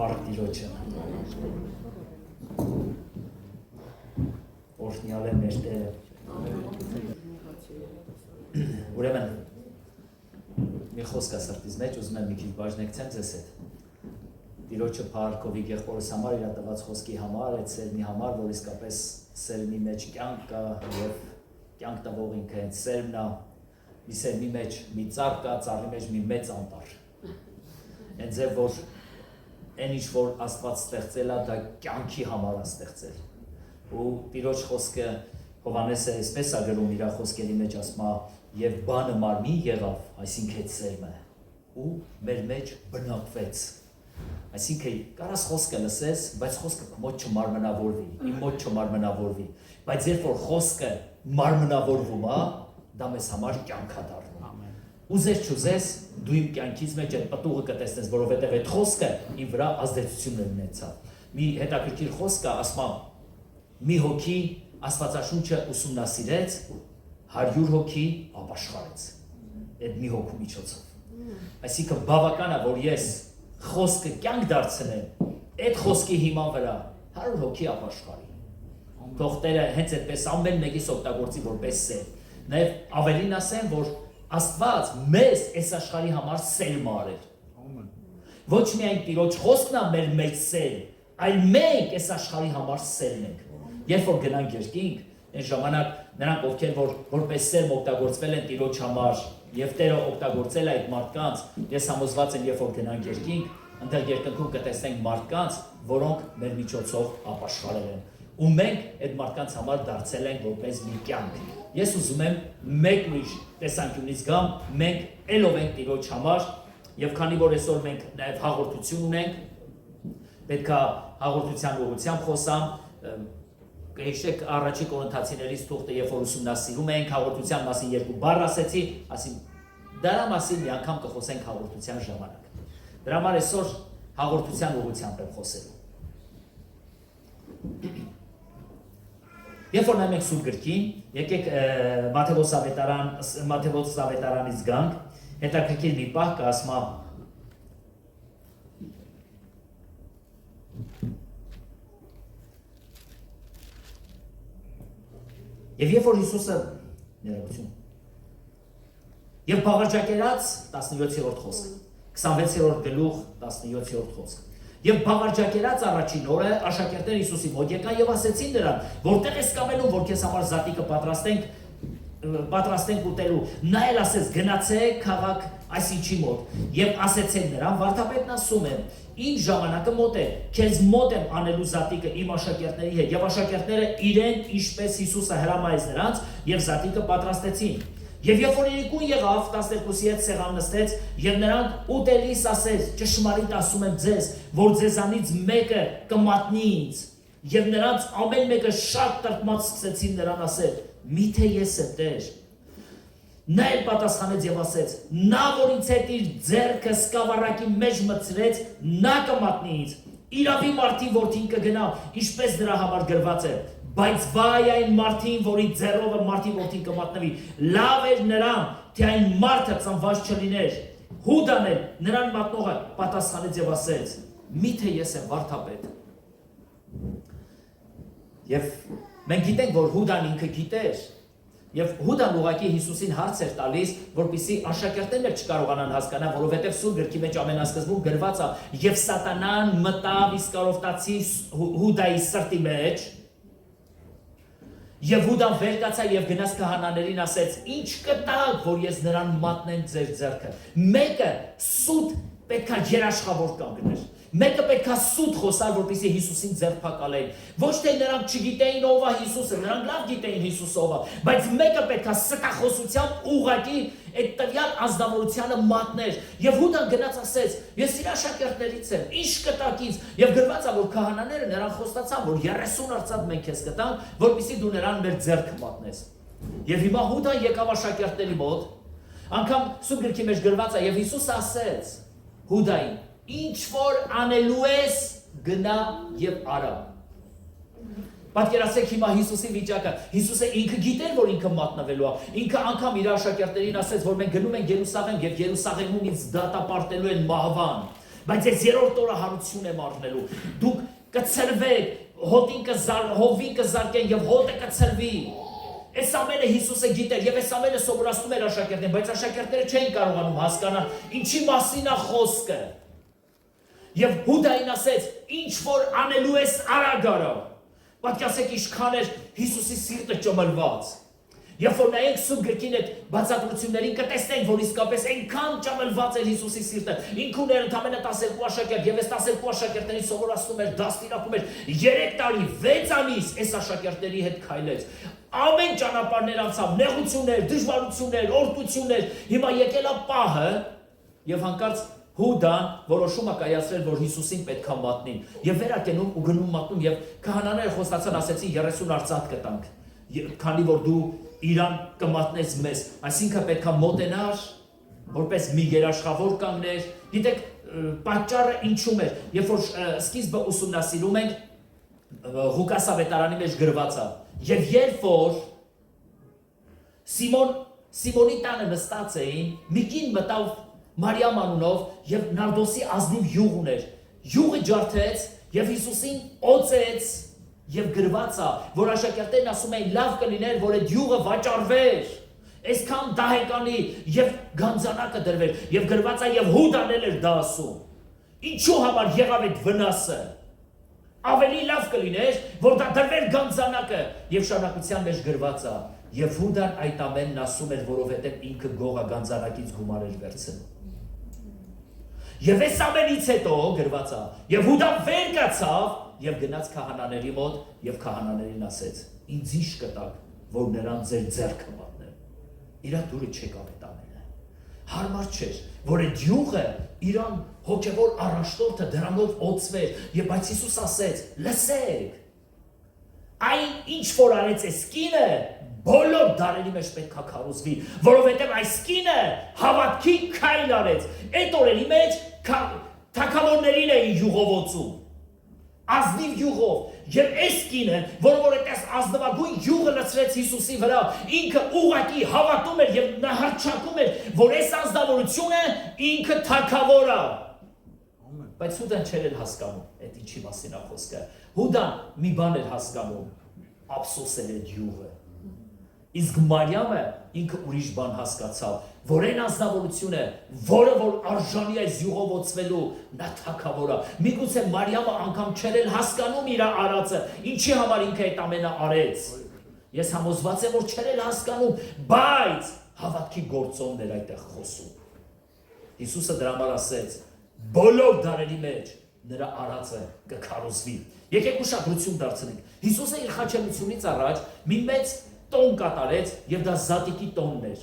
Փառք Տիրոջը։ Օրհնյալ է մեր Տերը։ Ուրեմն մի խոսք է սրտիս մեջ, ուզում եմ մի քիչ բաժնեկցեմ ձեզ հետ։ Տիրոջը փառքով եղբորս համար իր տված խոսքի համար, այդ սերմի համար, որ իսկապես սերմի մեջ կյանք կա եւ կյանք տվող ինքը այդ սերմն է, մի սերմի մեջ մի ծառ կա, ծառի մեջ մի մեծ անտառ։ Այն ձև որ այն ինչ որ Աստված ստեղծել է, դա կյանքի համար է ստեղծել։ Ու Տիրոջ խոսքը Հովհաննեսը այսպես է գրում իր խոսքերի մեջ, ասում է, եւ բանը մարմին եղավ, այսինքն այդ սերմը, ու մեր մեջ բնակվեց։ Այսինքն կարաս խոսքը լսես, բայց խոսքը մոտ չմարմնավորվի, իմ մոտ չմարմնավորվի, բայց երբ որ խոսքը մարմնավորվում է, դա մեզ համար կյանք է դառնում։ Ուզես չուզես, դու իմ կյանքից մեջ այդ պտուղը կտեսնես, որովհետև այդ խոսքը իմ վրա ազդեցություն ունեցավ։ Մի հետաքրքիր խոսք է, ասում է, մի հոգի Աստվածաշունչը ուսումնասիրեց, 100 հոգի ապաշխարեց այդ մի հոգու միջոցով։ Այսինքն բավական է, որ ես խոսքը կյանք դարձնեմ, այդ խոսքի հիման վրա 100 հոգի ապաշխարի։ Թող Տերը հենց այդպես ամեն մեկից օգտագործի որպես սեր։ Նաև ավելին ասեմ, որ Աստված մեզ այս աշխարհի համար սերմ արել։ Ոչ միայն Տիրոջ խոսքն է մեր մեջ սեր, այլ մենք այս աշխարհի համար սերն ենք։ Երբ որ գնանք երկինք, այն ժամանակ նրանք ովքեր որպես սերմ օգտագործվել են Տիրոջ համար եւ Տերը օգտագործել է այդ մարդկանց, ես համոզված եմ, երբ որ գնանք երկինք, այնտեղ երկնքում կտեսնենք մարդկանց, որոնք մեր միջոցով ապաշխարել են։ Ու մենք այդ մարդկանց համար դարձել ենք որպես մի կյանք։ Ես ուզում եմ մեկ ուրիշ տեսանկյունից գամ, մենք ելով ենք Տիրոջ համար եւ քանի որ այսօր մենք նաեւ հաղորդություն ունենք, պետք է հաղորդության ուղղությամբ խոսամ, կհիշեք առաջի Կորինթացիներից թուղթը, երբ որ ուսումնասիրում ենք հաղորդության մասին երկու բառ ասեցի, ասին դրա մասին մի անգամ կխոսենք հաղորդության ժամանակ։ Դրա համար այսօր հաղորդության ուղղությամբ եմ խոսելու։ Երբ որ նայում ենք Սուրբ Գրքին, եկեք Մատթեոս ավետարանից գանք, հետաքրքիր մի պահ կա, ասում է Եվ երբ որ Հիսուսը ներողություն Եվ բաղարջակերած 17-րդ խոսք 26-րդ գլուխ 17-րդ խոսք Եվ բաղարջակերած առաջին օրը աշակերտները Հիսուսի մոտ եկան եւ ասեցին նրան որտեղ ես կամենում որ քեզ համար զատիկը պատրաստենք ուտելու նա էլ ասեց գնացեք քաղաք այսինչի մոտ եւ ասեցին նրան վարդապետն ասում է Ինչ ժամանակը մոտ է, քեզ մոտ եմ անելու զատիկը իմ աշակերտների հետ եւ աշակերտները իրեն ինչպես Հիսուսը հրամայեց նրանց եւ զատիկը պատրաստեցին։ Եվ երբ որ իրիկուն եղավ 12-ի հետ սեղան նստեց եւ նրանք ուտելիս ասեց. ճշմարիտ ասում եմ ձեզ, որ ձեզանից մեկը կմատնի ինձ։ Եվ նրանց ամեն մեկը շատ տրտմած սկսեցին նրան ասել. Միթե ես եմ Տեր։ Նա էլ պատասխանեց եւ ասեց. Նա որ ինձ հետ իր ձեռքը սկավառակի մեջ մտցրեց, նա կմատնի ինձ։ Իրավի մարդի որդին կգնա, ինչպես դրա համար գրված է։ Բայց վայ այն մարդին, որի ձեռով մարդի որդին կմատնվի։ Լավ էր նրան, թե այն մարդը ծնված չլիներ։ Հուդան էլ նրան մատնողը պատասխանեց եւ ասեց. Միթե ես եմ վարդապետ։ Եվ մենք գիտենք, որ Հուդան ինքը գիտեր Եվ Հուդան ուղղակի Հիսուսին հարց էր տալիս, որպեսզի աշակերտներն էլ չկարողանան հասկանալ, որովհետև Սուրբ Գրքի մեջ ամենասկզբում գրված է. Եվ Սատանան մտավ Իսկարիովտացի Հուդայի սրտի մեջ, եւ Հուդան վեր կացավ եւ գնաց քահանաներին ասեց. Ինչ կտակ, որ ես նրան մատնեմ ձեր ձեռքը։ Մեկը սուտ պետքա երաշխավոր կանգներ։ Մեկը պետքա սուտ խոսալ, որպեսզի Հիսուսին ձեռփակալեին։ Ոչ թե նրանք չգիտեին ով է Հիսուսը, նրանք լավ գիտեին Հիսուսը ով է, բայց մեկը պետքա ստախոսությամբ ուղղակի այդ տվյալ ազնվորությանը մատներ։ Եվ Հուդան գնաց ասեց. Ես իր աշակերտներից եմ, ինչ կտակ ինձ։ Եվ գրված է, որ քահանաները նրան խոստացան, որ 30 արծաթ մենք քեզ կտանք, որպեսզի դու նրան մեր ձեռքը մատնես։ Եվ հիմա Հուդան եկավ աշակերտների մոտ, անգամ Սուրբ Գրքի մեջ գրված է, եւ Հիսուսը ասեց Հուդային. Ինչ որ անելու ես գնա եւ արա։ Պատկերացրեք հիմա Հիսուսի վիճակը։ Հիսուսը ինքը գիտեր, որ ինքը մատնվելու է։ Ինքը անգամ իր աշակերտներին ասեց, որ մենք գնում ենք Երուսաղեմ եւ Երուսաղեմում ինձ դատապարտելու են մահվան։ բայց այս երրորդ օրը հարություն եմ առնելու։ Դուք կցրվեք, հովին կզարկեն եւ հոտը կցրվի։ Այս ամենը Հիսուսը գիտեր եւ այս ամենը սովորացնում էր աշակերտներին, բայց աշակերտները չէին կարողանում հասկանալ ինչի մասին է խոսքը։ Եվ Հուդային ասեց. ինչ որ անելու ես արագ արա։ Պատկասեք ինչքան էր Հիսուսի սիրտը ճմլված։ Երբ որ նայենք Սուրբ գրքին այդ բացատրություններին կտեսնենք, որ իսկապես այնքան ճմլված էր Հիսուսի սիրտը։ Ինքը ուներ ընդամենը 12 աշակերտ եւ այս 12 աշակերտներին սովորացնում էր, դաստիարակում էր 3 տարի, 6 ամիս այս աշակերտների հետ քայլեց։ Ամեն ճանապարհներ անցավ, նեղություններ, դժվարություններ, օրդություններ։ Հիմա եկել է պահը եւ հանկարծ Հուդան որոշում է կայացրել, որ Հիսուսին պետք է մատնին։ Եվ վերակենում ու գնում մատնում եւ քահանաները խոստացան, ասեցին 30 արծաթ կտանք, քանի որ դու իրան կմատնես մեզ, այսինքն պետք է մոտենար, որպես մի երաշխավոր կանգներ։ Գիտեք, պատճառը ինչու՞մ էր, երբ որ սկիզբը ուսումնասիրում ենք, Ղուկաս ավետարանի մեջ գրված է, եւ երբ որ Սիմոնի տանը նստած էին, մի կին մտավ Մարիամ անունով եւ նարդոսի ազնիվ յուղ ուներ, յուղը ջարդեց եւ Հիսուսին օծեց եւ գրված է, որ աշակերտներն ասում էին լավ կլիներ, որ այդ յուղը վաճառվեր, այսքան դահեկանի եւ գանձանակը դրվեր եւ գրված է եւ Հուդան էր դա ասում։ Ինչու համար եղավ այդ վնասը։ Ավելի լավ կլիներ, որ դա դրվեր գանձանակը եւ շարունակության մեջ գրված է եւ Հուդան այդ ամենն ասում էր, որովհետեւ ինքը գողա գանձանակից գումար էր վերցնում։ Եվ այս ամենից հետո գրված է եւ Հուդան վեր կացավ եւ գնաց քահանաների մոտ եւ քահանաներին ասեց. ինձ ինչ կտակ, որ նրան ձեր ձեռքը մատնեմ։ Իրա դուրը չեկավ այդ ամենը։ Հարմար չէր, որ այդ յուղը իրան հոգևոր առաջնորդը դրանով օծվեր եւ բայց Հիսուս ասեց. լսեք, այն ինչ որ արեց այս կինը բոլոր դարերի մեջ պետք է քարոզվի, որովհետեւ այս կինը հավատքի քայլ արեց։ Այդ օրերի մեջ թագավորներին էին յուղով օծում, ազնիվ յուղով, եւ այս կինը, որ այդպես ազնվագույն յուղը լցրեց Հիսուսի վրա, ինքը ուղղակի հավատում էր եւ նահարճակում էր, որ այս ազնվորությունը ինքը թագավոր է։ Բայց Հուդան չէր հասկանում, այդ ինչի մասին է խոսքը։ Հուդան մի բան էր հասկանում, ափսոսել այդ յուղը։ Իսկ Մարիամը ինքը ուրիշ բան հասկացավ, որ այն ազնվորությունը, որը որ արժանի է յուղով օծվելու, նա թագավոր է։ Միգուցե Մարիամը անգամ չէր հասկանում իր արածը, ինչի համար ինքը այդ ամենը արեց։ Ես համոզված եմ, որ չէր հասկանում, բայց հավատքի գործոնն էր այդտեղ խոսում։ Հիսուսը դրա համար ասեց. բոլոր դարերի մեջ նրա արածը կքարոզվի։ Եկեք ուշադրություն դարձնենք։ Հիսուսը իր խաչելությունից առաջ մի մեծ տոն կատարեց եւ դա զատիկի տոնն էր։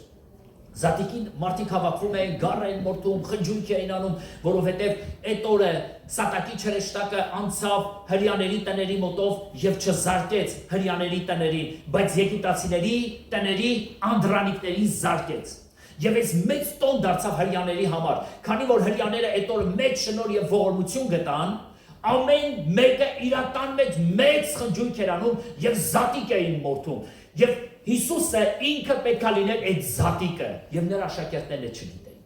Զատիկին մարդիկ հավաքվում էին, գառ էին մորթում, խնջույք էին անում, որովհետեւ այդ օրը Սատակի չրեշտակը անցավ հрьяաների տների մոտով եւ չզարկեց հрьяաների տներին, բայց եգիպտացիների տների անդրանիկներին զարկեց։ Եվ այս մեծ տոն դարձավ հрьяաների համար, քանի որ հрьяաները այդ օրը մեծ շնորհ եւ ողորմություն գտան, ամեն մեկը իրական մեծ խնջույք էր անում եւ զատիկ էին մորթում։ Եվ Հիսուսը ինքը պետք է լիներ այդ զատիկը, եւ նրա աշակերտներն չգիտեին։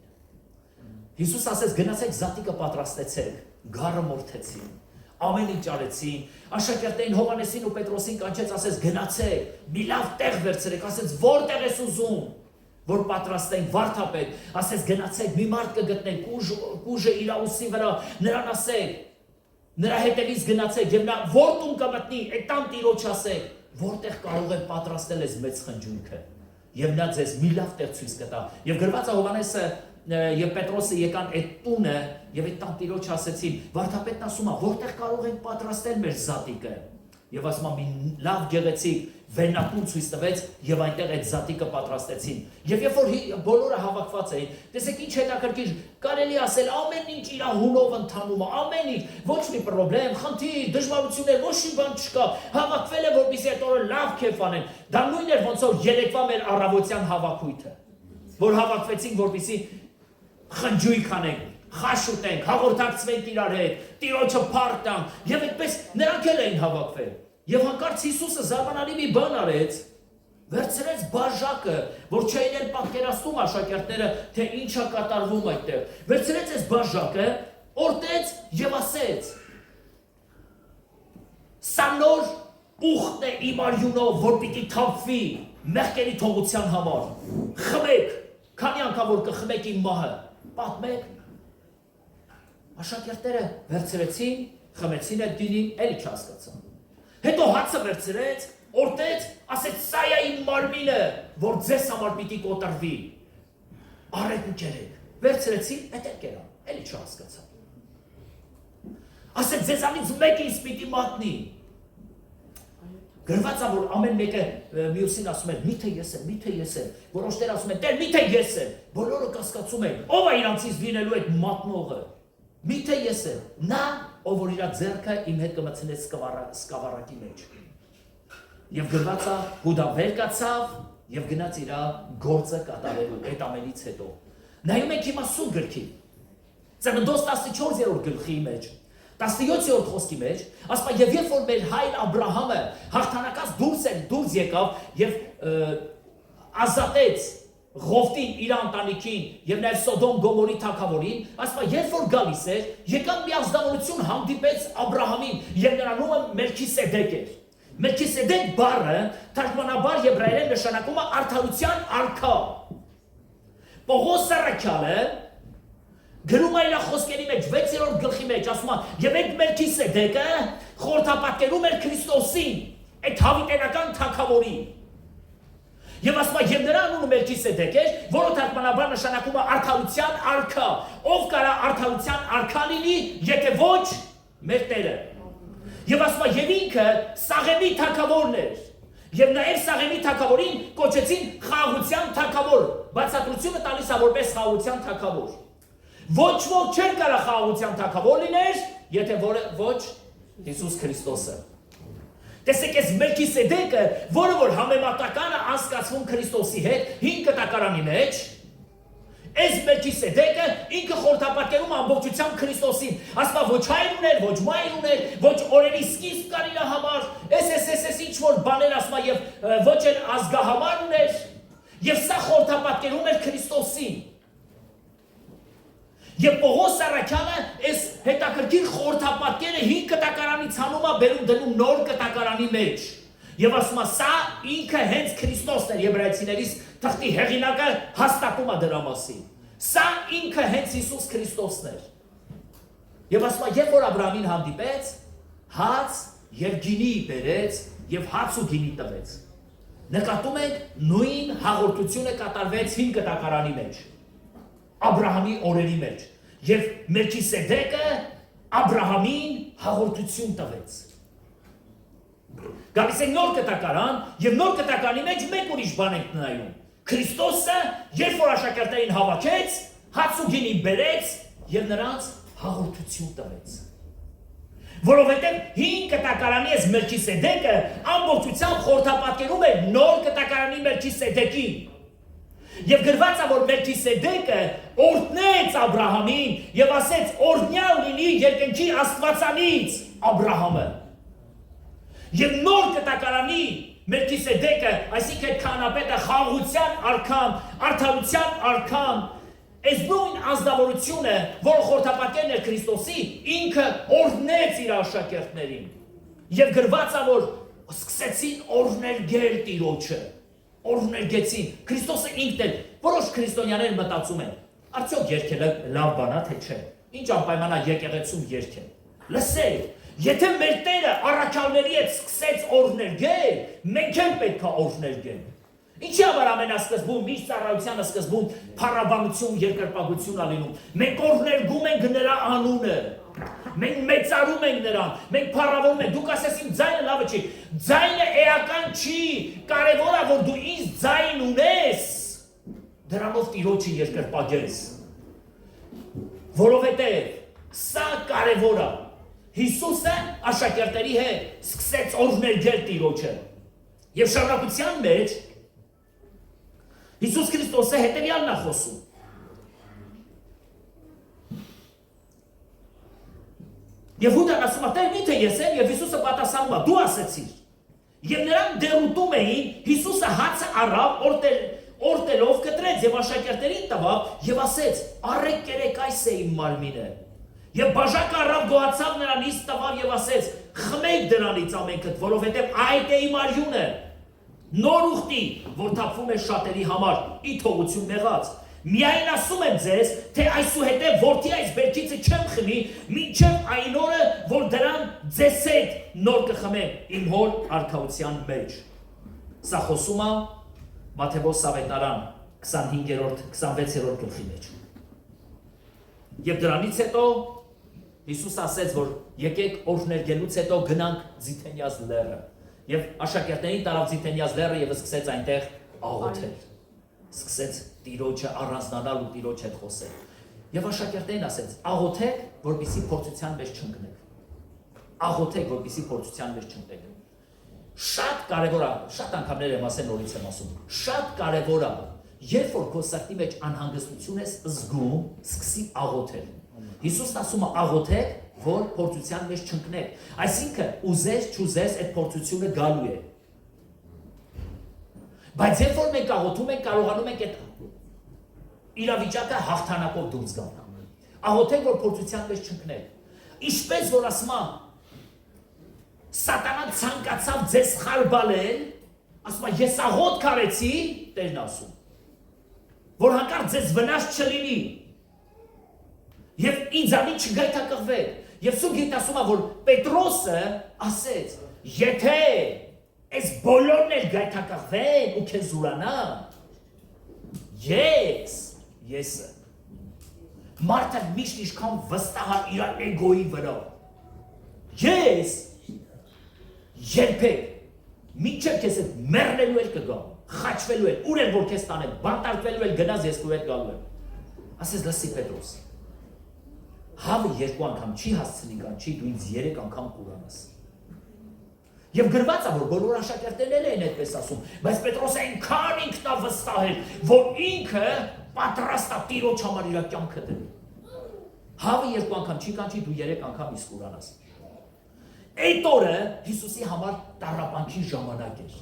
Հիսուս ասեց գնացեք զատիկը պատրաստեցեք, գառը մորթեցին, ամեն ինչ արեցին, աշակերտներին Հովհաննեսին ու Պետրոսին կանչեց, ասեց գնացեք, մի լավ տեղ վերցրեք, ասեց որտեղ ես ուզում, որ պատրաստենք, վարդապետ, ասեց գնացեք, մի մարդ կգտնեք, կուժը իր ուսի վրա, նրան ասեք, նրա հետևից գնացեք եւ նա որտում կմտնի, այդ տան տիրոջ ասեք, որտեղ կարող է պատրաստել այս մեծ խնջույքը եւ նա ձեզ մի լավ տեղ ցույց կտա։ Եվ գրված է Հովհաննեսը եւ Պետրոսը եկան այդ տունը եւ այդ տան տիրոջ ասեցին, վարդապետն ասում է, որտեղ կարող ենք պատրաստել մեր զատիկը։ Եվ ասում է մի լավ գեղեցիկ վերնատուն ցույց տվեց եւ այնտեղ այդ զատիկը պատրաստեցին։ Եվ երբ որ բոլորը հավաքված էին, տեսեք ինչ հետաքրքիր, կարելի ասել ամեն ինչ իր հունով ընթանում է, ամեն ինչ, ոչ մի խնդրեմ, խնդիր, դժվարություններ, ոչ մի բան չկա։ Հավաքվել է որպեսզի այդ օրը լավ քեֆ անեն։ Դա նույնն էր ոնց որ երեկվա մեր առավոտյան հավաքույթը, որ հավաքվեցին որպեսզի խնջույք անենք, խաշ ուտենք, հաղորդակցվենք իրար հետ, Տիրոջը փառք տանք, եւ այդպես նրանք էլ էին հավաքվել։ Եվ հանկարծ Հիսուսը զարմանալի մի բան արեց, վերցրեց բաժակը, որ չէին էլ պատկերացնում աշակերտները, թե ինչ է կատարվում այդտեղ։ Վերցրեց այս բաժակը օրտեց եւ ասեց. Սա նոր ուխտ է իմ արյունով, որ պիտի թափվի մեղքերի թողության համար։ Խմեք, քանի անգամ որ կխմեք իմ մահը, պատմեք։ Աշակերտները վերցրեցին, խմեցին այդ գինին, էլի չհասկացան։ Հետո հացը վերցրեց, օրտեց, ասեց սա է իմ մարմինը, որ ձեզ համար պիտի կոտրվի։ Արեք ու ջերեք։ Վերցրեցին, հետո կերան, էլի չհասկացան։ Ասեց ձեզանից մեկը ինձ պիտի մատնի։ Գրված է, որ ամեն մեկը մյուսին ասում է, միթե ես եմ, որոշներ ասում են, Տեր, միթե ես եմ, բոլորը կասկածում են, ով է իրանցից լինելու այդ մատնողը։ Միթե ես եմ, նա, ով որ իր ձեռքը իմ հետ կմցնեց սկավառակի մեջ։ Եվ գրված է, Հուդա վեր կացավ եւ գնաց իր գործը կատարելու այդ ամենից հետո։ Նայում ենք հիմա Սուրբ գրքի։ Ծննդոց 14-րդ գլխի մեջ 17-րդ խոսքի մեջ, ասում է, եւ երբ որ մեր հայր Աբրահամը հաղթանակած դուրս եկավ եւ ազատեց Ղովտին իր ընտանիքին եւ նաեւ Սոդոմ Գոմորի թագավորին, ասում է, երբ որ գալիս էր, եկավ մի ազնվորություն հանդիպեց Աբրահամին եւ նրա անունը Մելքիսեդեկ էր։ Մելքիսեդեկ բառը թարգմանաբար եբրայերեն նշանակում է արդարության արքա։ Պողոս Սարաքյալը գրում է իր խոսքերի մեջ 6-րդ գլխի մեջ, ասում է, եւ այդ Մելքիսեդեկը խորհրդապատկերում էր Քրիստոսին, այդ հավիտենական թագավորին։ Եվ ասում է, եւ նրա անունը Մելքիսեդեկ էր, որը թարգմանաբար նշանակում է արդարության արքա։ Ով կարա արդարության արքա լինի, եթե ոչ մեր Տերը։ Եվ ասում է, եւ ինքը Սաղեմի թագավորն էր։ Եվ նաեւ Սաղեմի թագավորին կոչեցին խաղաղության թագավոր։ Բացատրությունը տալիս է որպես խաղաղության թագավոր։ Ոչ ոք չէր կարա խաղաղության թագավոր լիներ, եթե ոչ Հիսուս Քրիստոսը։ Տեսեք, այս Մելքիսեդեկը, որը որ համեմատական է անցկացվում Քրիստոսի հետ 5 կտակարանի մեջ, այս Մելքիսեդեկը ինքը խորհրդապատկերում ամբողջությամբ Քրիստոսին, ասում է ոչ հայր ուներ, ոչ մայր ուներ, ոչ օրերի սկիզբ կար իր համար, այս ինչ որ բաներ ասում է եւ ոչ էլ ազգահամար ուներ, եւ սա խորհրդապատկերում էր Քրիստոսին։ Եվ Պողոս Սարաքյանը այս հետաքրքիր խորհրդապատկերը 5 կտակարանից հանում է բերում դնում նոր կտակարանի մեջ։ Եվ ասում է, սա ինքը հենց Քրիստոսն էր, եբրայեցիներից թղթի հեղինակը հաստատում է դրա մասին։ Սա ինքը հենց Հիսուս Քրիստոսն էր։ Եվ ասում է, երբ որ Աբրահամին հանդիպեց, հաց եւ գինի բերեց եւ հաց ու գինի տվեց։ Նկատում ենք նույն հաղորդությունը կատարվեց 5 կտակարանի մեջ։ Աբրահամի օրերի մեջ, եւ Մելքիսեդեկը Աբրահամին հաղորդություն տվեց։ Գալիս ենք նոր կտակարան, եւ նոր կտակարանի մեջ մեկ ուրիշ բան ենք նայում։ Քրիստոսը, երբ որ աշակերտներին հավաքեց, հաց ու գինի բերեց եւ նրանց հաղորդություն տվեց։ Որովհետեւ 5 կտակարանի այս Մելքիսեդեկը ամբողջությամբ խորհրդապատկերում է նոր կտակարանի Մելքիսեդեկին։ Եվ գրված է, որ Մելքիսեդեկը օրհնեց Աբրահամին եւ ասեց օրհնյալ լինի երկնքի Աստվածանից Աբրահամը։ Եվ նոր կտակարանի Մելքիսեդեկը, այսինքն քահանապետը խաղաղության արքան, արդարության արքան, այս նույն ազնվորությունը, որը խորհրդապատկերն էր Քրիստոսի, ինքը օրհնեց իր աշակերտներին։ Եվ գրված է, որ սկսեցին օրհնել Գեր Տիրոջը։ Օրհներգեցին, Քրիստոսը ինքն էլ, որոշ քրիստոնյաներ մտածում են, արդյոք երգելը լավ բան է, թե չէ, ինչ անպայման է եկեղեցում երգել։ Լսեք, եթե մեր Տերը առաքյալների հետ սկսեց օրհներգել, մենք էլ պետք է օրհներգենք։ Ինչի համար ամենասկզբում, միշտ ծառայության սկզբում փառաբանություն, երկրպագություն ա լինում։ Մենք օրհներգում ենք նրա անունը։ Մենք մեծարում ենք նրան, մենք փառավորում ենք, դուք ասես իմ ձայնը լավը չի, ձայնը էական չի, կարևոր է, որ դու ինձ ձայն ունես, դրանով Տիրոջը երկրպագես, որովհետև սա կարևոր է, Հիսուսը աշակերտների հետ սկսեց օրհներգել Տիրոջը, եւ շարունակության մեջ Հիսուս Քրիստոսը հետևյալն է խոսում. Եվ Հուդան ասում է, Տեր միթե ես եմ, եւ Հիսուսը պատասխանում է, դու ասեցիր։ Եվ նրանք դերուտում էին, Հիսուսը հացը առավ, օրտելով կտրեց եւ աշակերտերին տվավ եւ ասեց. «Առեք կերեք այս է իմ մարմինը»։ Եվ բաժակը առավ գոհացավ նրանից, տվավ եւ ասեց. խմեք դրանից ամենքդ, որովհետեւ այդ է իմ արյունը, նոր ուխտի, որ թափվում է շատերի համար, ի թողություն մեղած։ Միայն ասում եմ ձեզ, թե այսուհետև որդի այս բերքիցը չեմ խմի, մինչև այն օրը, որ դրան ձեզ հետ նոր կխմեմ իմ հոր արքայության մեջ։ Սա խոսում է Մատթեոս Ավետարան 25-26 գլխի մեջ։ Եվ դրանից հետո Հիսուս ասեց, որ եկեք օրհներգելուց հետո գնանք Ձիթենյաց լեռը։ Եվ աշակերտներին տարավ Ձիթենյաց լեռը եւ սկսեց այնտեղ աղոթել։ Սկսեց Տիրոջը առանձնանալ ու Տիրոջ հետ խոսել։ Եվ աշակերտներին ասեց. աղոթեք, որպեսզի փորձության մեջ չընկնեք։ Աղոթեք, որպեսզի փորձության մեջ չընկնեք։ Շատ կարևոր է, շատ անգամներ եմ ասել, նորից եմ ասում։ Շատ կարևոր է, երբ որ քո սրտի մեջ անհանգստություն ես զգում, սկսի աղոթել։ Հիսուսն ասում է աղոթեք, որ փորձության մեջ չընկնեք։ Այսինքն ուզես չուզես այդ փորձությունը գալու է։ Բայց երբ որ մենք աղոթում ենք, կարողանում ենք այդ իրավիճակը հաղթանակով դուրս գալ։ Աղոթեք, որ փորձության մեջ չընկնեք։ Ինչպես որ ասում է, Սատանան ցանկացավ ձեզ խարբալել, ասում է ես աղոթք արեցի, Տերն ասում, որ հանկարծ ձեզ վնաս չլինի։ Եվ ինձանից չգայթակղվեք։ Եվ Սուրբ Գիրքը ասում է, որ Պետրոսը ասեց. եթե այս բոլորն էլ գայթակղվեն ու քեզ ուրանան, եսը։ Մարդը միշտ ինչքան վստահ է իր էգոյի վրա։ Ես երբեք մինչև քեզ հետ մեռնելու էլ կգամ, խաչվելու էլ, ուր էլ որ քեզ տանեմ, բանտարկվելու էլ գնաս ես քո հետ գալու եմ։ Ասես լսի Պետրոս, հավը երկու անգամ չի հասցնի կանչի, դու ինձ 3 անգամ կուրանաս։ Եվ գրված է, որ բոլոր աշակերտներն են այդպես ասում, բայց Պետրոսը այնքան ինքնավստահ էր, որ ինքը պատրաստ է Տիրոջ համար իր կյանքը դնել։ Հավը 2 անգամ չի կանչի, դու 3 անգամ իսկ կուրանաս։ Այդ օրը Հիսուսի համար տառապանքի ժամանակ էր։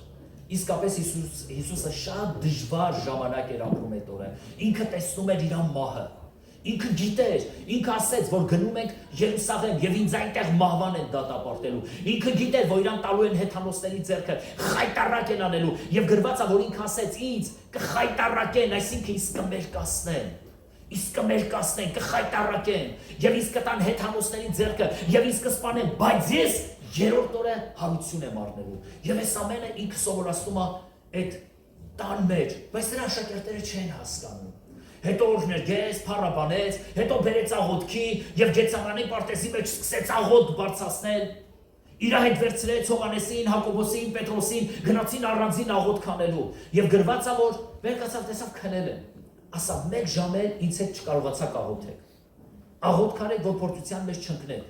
Իսկապես Հիսուսը շատ դժվար ժամանակ էր ապրում այդ օրը։ Ինքը տեսնում էր իր մահը։ Ինքը գիտեր, ինքը ասեց, որ գնում ենք Երուսաղեմ եւ ինձ այնտեղ մահվան են դատապարտելու։ Ինքը գիտեր, որ իրան տալու են հեթանոսների ձեռքը, խայտարակ են անելու եւ գրված է, որ ինքը ասեց ինձ կխայտարակեն, այսինքն իսկ կմերկացնեն։ Իսկ կմերկացնեն, կխայտարակեն եւ իսկ կտան հեթանոսների ձեռքը եւ իսկ կսպանեն, բայց ես երրորդ օրը հարություն եմ առնելու։ Եվ այս ամենը ինքը սովորացնում է այդ տան մեջ, բայց նրա աշակերտները չեն հասկանում։ Հետո օրհներգեց, փառաբանեց, հետո բերեց աղոթքի եւ Գեթսեմանի պարտեզի մեջ սկսեց աղոթք բարձրացնել։ Իր հետ վերցրեց Հովհաննեսին, Հակոբոսին, Պետրոսին, գնացին առանձին աղոթք անելու եւ գրված է, որ վեր կացավ տեսավ քնել են։ Ասա 1 ժամ էլ ինձ հետ չկարողացաք աղոթեք։ Աղոթք արեք, որ փորձության մեջ չընկնեք։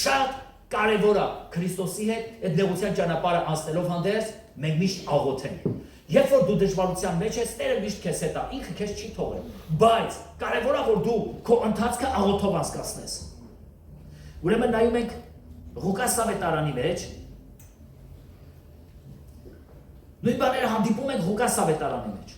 Շատ կարևոր է Քրիստոսի հետ այդ նեղության ճանապարհը անցնելով հանդերձ մենք միշտ աղոթենք։ Երբ որ դու դժվարության մեջ ես, Տերը միշտ քեզ հետ է, ինքը քեզ չի թողել, բայց կարևոր է որ դու քո ընթացքը աղոթով անցկացնես։ Ուրեմն նայում ենք Ղուկաս ավետարանի մեջ։ Նույն բաները հանդիպում ենք Ղուկաս ավետարանի մեջ։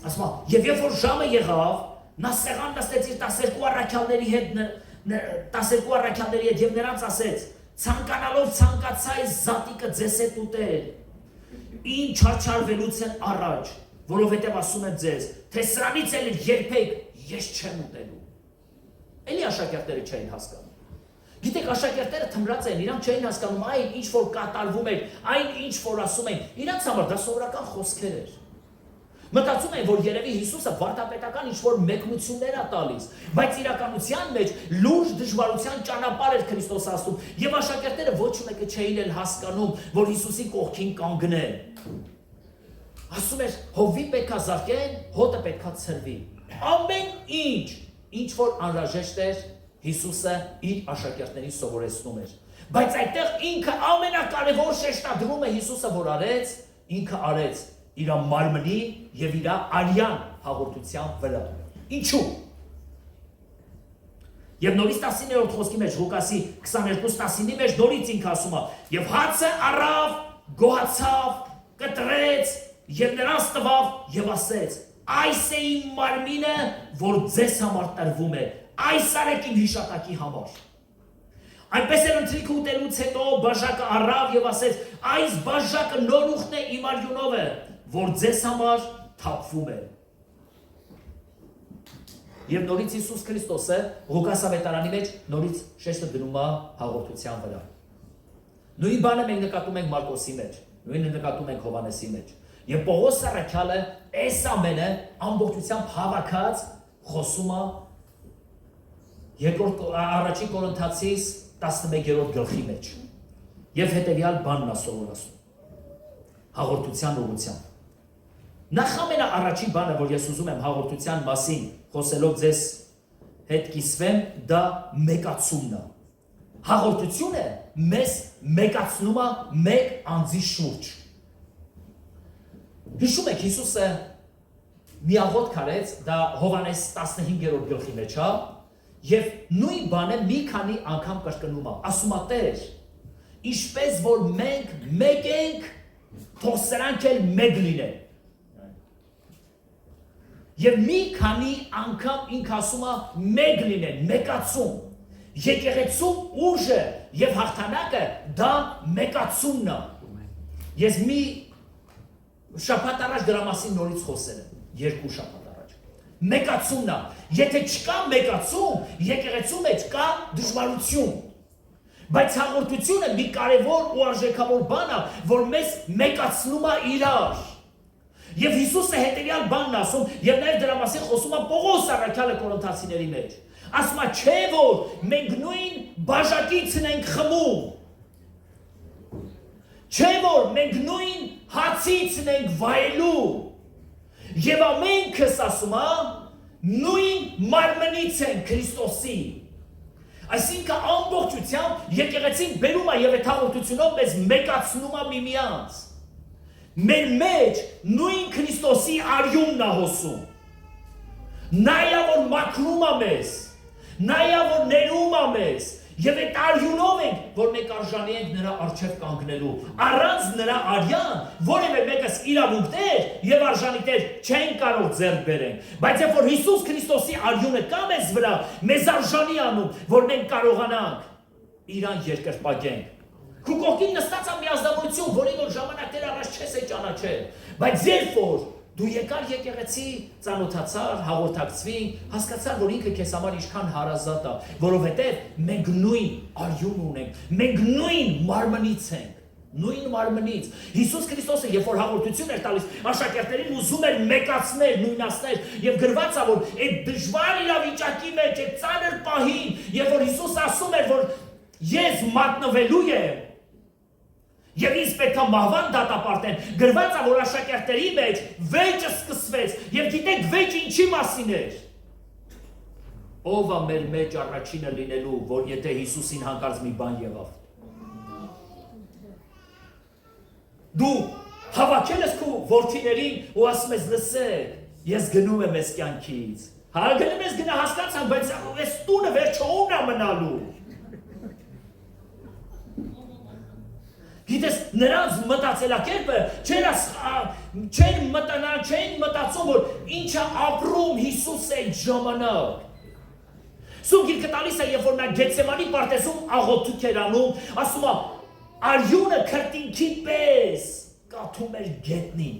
Ասում է, եւ երբ որ ժամը եղավ, նա սեղան նստեց իր 12 առաքյալների հետ, 12 առաքյալների հետ եւ նրանց ասեց. ցանկանալով ցանկացա այս զատիկը ձեզ հետ ուտել։ Ինչ չարչարվելուց են առաջ, որովհետև ասում եմ ձեզ, թե սրանից էլ երբեք ես չեմ ուտելու։ Էլի աշակերտները չէին հասկանում։ Գիտեք, աշակերտները թմրած են, իրանք չէին հասկանում այն ինչ որ կատարվում էր, այն ինչ որ ասում են, իրանք համար դա սովորական խոսքեր էր։ Մտածում են, որ երևի Հիսուսը վարդապետական ինչ որ մեկնություններ է տալիս, բայց իրականության մեջ լուրջ դժվարության ճանապարհ էր Քրիստոսը ասում, եւ աշակերտները ոչ մեկը չէին էլ հասկանում, որ Հիսուսի կողքին կանգնեն։ Ասում էր, հովի պետքա զարկեն, հոտը պետքա ցրվի։ Ամեն ինչ որ անհրաժեշտ էր, Հիսուսը իր աշակերտներին սովորեցնում էր։ Բայց այդտեղ ինքը ամենակարևոր շեշտադրումը Հիսուսը որ արեց, ինքը արեց իր մարմնի եւ իր արյան հաղորդության վրա։ Ինչու՞։ Եվ նորից 19-րդ խոսքի մեջ Ղուկասի 22:19-ի մեջ նորից ինքը ասում է. եւ հացը առավ, գոհացավ, կտրեց եւ նրանց տվավ եւ ասեց. Այս է իմ մարմինը, որ ձեզ համար տրվում է, այս արեք իմ հիշատակի համար։ Այնպես էլ ընթրիքը ուտելուց հետո բաժակը առավ եւ ասեց. այս բաժակը նոր ուխտն է իմ արյունով է, որ ձեզ համար թափվում է։ Եվ նորից Հիսուս Քրիստոսը Ղուկաս ավետարանի մեջ նորից շեշտը դնում է հաղորդության վրա։ Նույն բանը մենք նկատում ենք Մարկոսի մեջ, նույնը նկատում ենք Հովհաննեսի մեջ։ Եվ Պողոս առաքյալը այս ամենը ամբողջությամբ հավաքած խոսում է առաջին Կորինթացիս 11-րդ գլխի մեջ։ Եվ հետևյալ բանն է սովորացնում հաղորդության ուղղությամբ։ Նախ ամենաառաջին բանը, որ ես ուզում եմ հաղորդության մասին խոսելով ձեզ հետ կիսվեմ, դա մեկացումն է։ Հաղորդությունը մեզ մեկացնում է մեկ անձի շուրջ։ Հիշում եք Հիսուսը մի աղոթք արեց, դա Հովհաննես 15-րդ գլխի մեջ է, եւ նույն բանը մի քանի անգամ կրկնում է, ասում է Տեր, ինչպես որ մենք մեկ ենք, թող սրանք էլ մեկ լինեն։ Եվ մի քանի անգամ ինք ասում է մեկ լինեն, մեկացում։ Եկեղեցու ուժը եւ հաղթանակը դա մեկացումն է։ Ես մի շաբաթ առաջ դրա մասին նորից խոսել եմ, 2 շաբաթ առաջ։ Մեկացումն է։ Եթե չկա մեկացում, եկեղեցու մեջ կա դժվարություն։ Բայց հաղորդությունը մի կարևոր ու արժեքավոր բան է, որ մեզ մեկացնում է իրար։ Եվ Հիսուսը հետևյալ բանն ասում, եւ նաեւ դրա մասին խոսում է Պողոս առաքյալը Կորինթացիների մեջ։ Ասում է, չէ՞ որ մենք նույն բաժակից ենք խմում։ Չէ՞ որ մենք նույն հացից ենք վայելում։ Եվ ամենքս ասում է, նույն մարմնից են Քրիստոսի։ Այսինքն ամբողջությամբ եկեղեցին բերում է եւ այդ հաղորդությունով մեզ մեկացնում է միմյանց։ Մեր մեջ նույն Քրիստոսի արյունն է հոսում։ Նայա որ մաքրում է մեզ, նայա որ ներում է մեզ, եւ այդ արյունով ենք, որ մենք արժանի ենք նրա առջև կանգնելու։ Առանց նրա արյան որևէ մեկս իրավունքներ եւ արժանիքներ չեն կարող ձեռք բերեն։ Բայց երբ որ Հիսուս Քրիստոսի արյունը կա մեզ վրա, մեզ արժանի անում, որ մենք կարողանանք իրան երկրպագենք։ Քու կողքին նստած է մի ազնվություն, որին որ ժամանակներ առաջ չես ճանաչել, բայց երբ որ դու եկար եկեղեցի, ծանոթացար, հաղորդակցվի, հասկացար, որ ինքը քեզ համար ինչքան հարազատ է, որովհետև մենք նույն արյուն ունենք, մենք նույն մարմնից ենք, նույն մարմնից։ Հիսուս Քրիստոսը, երբ որ հաղորդություն էր տալիս, աշակերտներին ուզում էր մեկացնել, նույնացնել, եւ գրված է, որ այդ դժվար իրավիճակի մեջ, այդ ծանր պահին, երբ որ Հիսուս ասում էր, որ ես մատնվելու եմ, եւ ինձ պետք է մահվան դատապարտեն, գրված է, որ աշակերտների մեջ վեճը սկսվեց, եւ գիտեք վեճը ինչի մասին էր։ Ով է մեր մեջ առաջինը լինելու, որ եթե Հիսուսին հանկարծ մի բան եղավ։ Դու հավաքել ես քո որդիներին ու ասում ես լսեք, ես գնում եմ այս կյանքից։ Հա գնում ես գնա հասկացան, բայց այս տունը վերջը ո՞ւն է մնալու։ Գիտես, նրանց մտածելակերպը չեն մտածում, որ ինչ է ապրում Հիսուս այդ ժամանակ։ Սուրբ Գիրքը տալիս է, երբ որ նա Գեթսեմանի պարտեզում աղոթք էր անում, ասում է, արյունը քրտինքի պես կաթում էր գետնին։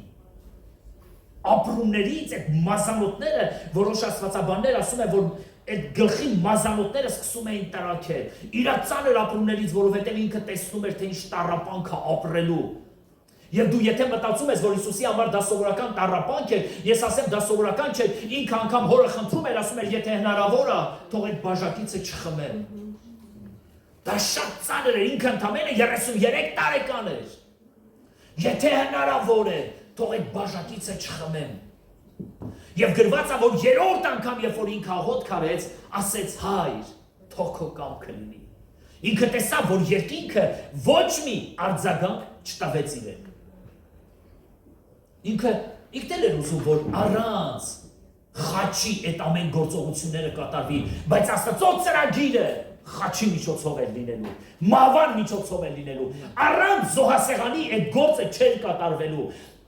Ապրումներից այդ մազանոթները, որոշ աստվածաբաններ ասում են, որ այդ գլխի մազանոթները սկսում էին տրաքել։ Իր ծանր ապրումներից, որովհետև ինքը տեսնում էր, թե ինչ տառապանք է ապրելու։ Եվ դու եթե մտածում ես, որ Հիսուսի համար դա սովորական տառապանք է, ես ասեմ դա սովորական չէ, ինքը անգամ հորը խնդրում էր, ասում էր, եթե հնարավոր է, թող այդ բաժակիցը չխմեմ։ Դա շատ ծանր էր, ինքը ընդամենը 33 տարեկան էր։ Եթե հնարավոր է, թող այդ բաժակիցը չխմեմ։ Եվ գրված է, որ երրորդ անգամ, երբ որ ինքը աղոթք արեց, ասեց հայր, թող քո կամքը լինի։ Ինքը տեսավ, որ երկինքը ոչ մի արձագանք չտվեց իրեն։ Ինքը էլ էր ուզում, որ առանց խաչի այդ ամեն գործողությունները կատարվի, բայց Աստծո ծրագիրը խաչի միջոցով էր լինելու, մահվան միջոցով էր լինելու, առանց զոհասեղանի այդ գործը չէր կատարվելու։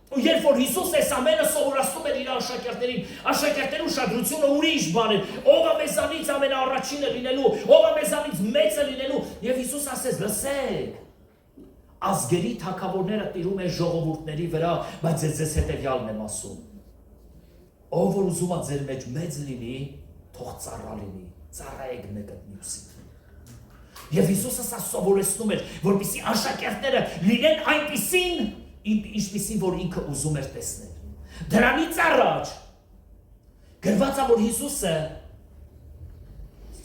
Ու երբ որ Հիսուս այս ամենը սովորացնում էր իր աշակերտներին ուշադրությունը ուրիշ բան էր, ով է մեզանից ամենաառաջինը լինելու, ով է մեզանից մեծը լինելու, եւ Հիսուս ասեց, լսեք, ազգերի թագավորները տիրում են ժողովուրդների վրա, բայց ձեզ հետեւյալն եմ ասում, ով որ ուզում է ձեր մեջ մեծ լինի, թող ծառա լինի, ծառայեք մեկը մյուսին։ Եվ Հիսուսը սա սովորեցնում էր, որպեսզի աշակերտները լինեն այնպիսին, ինչպիսին որ ինքը ուզում էր տեսնել։ Դրանից առաջ գրված է, որ Հիսուսը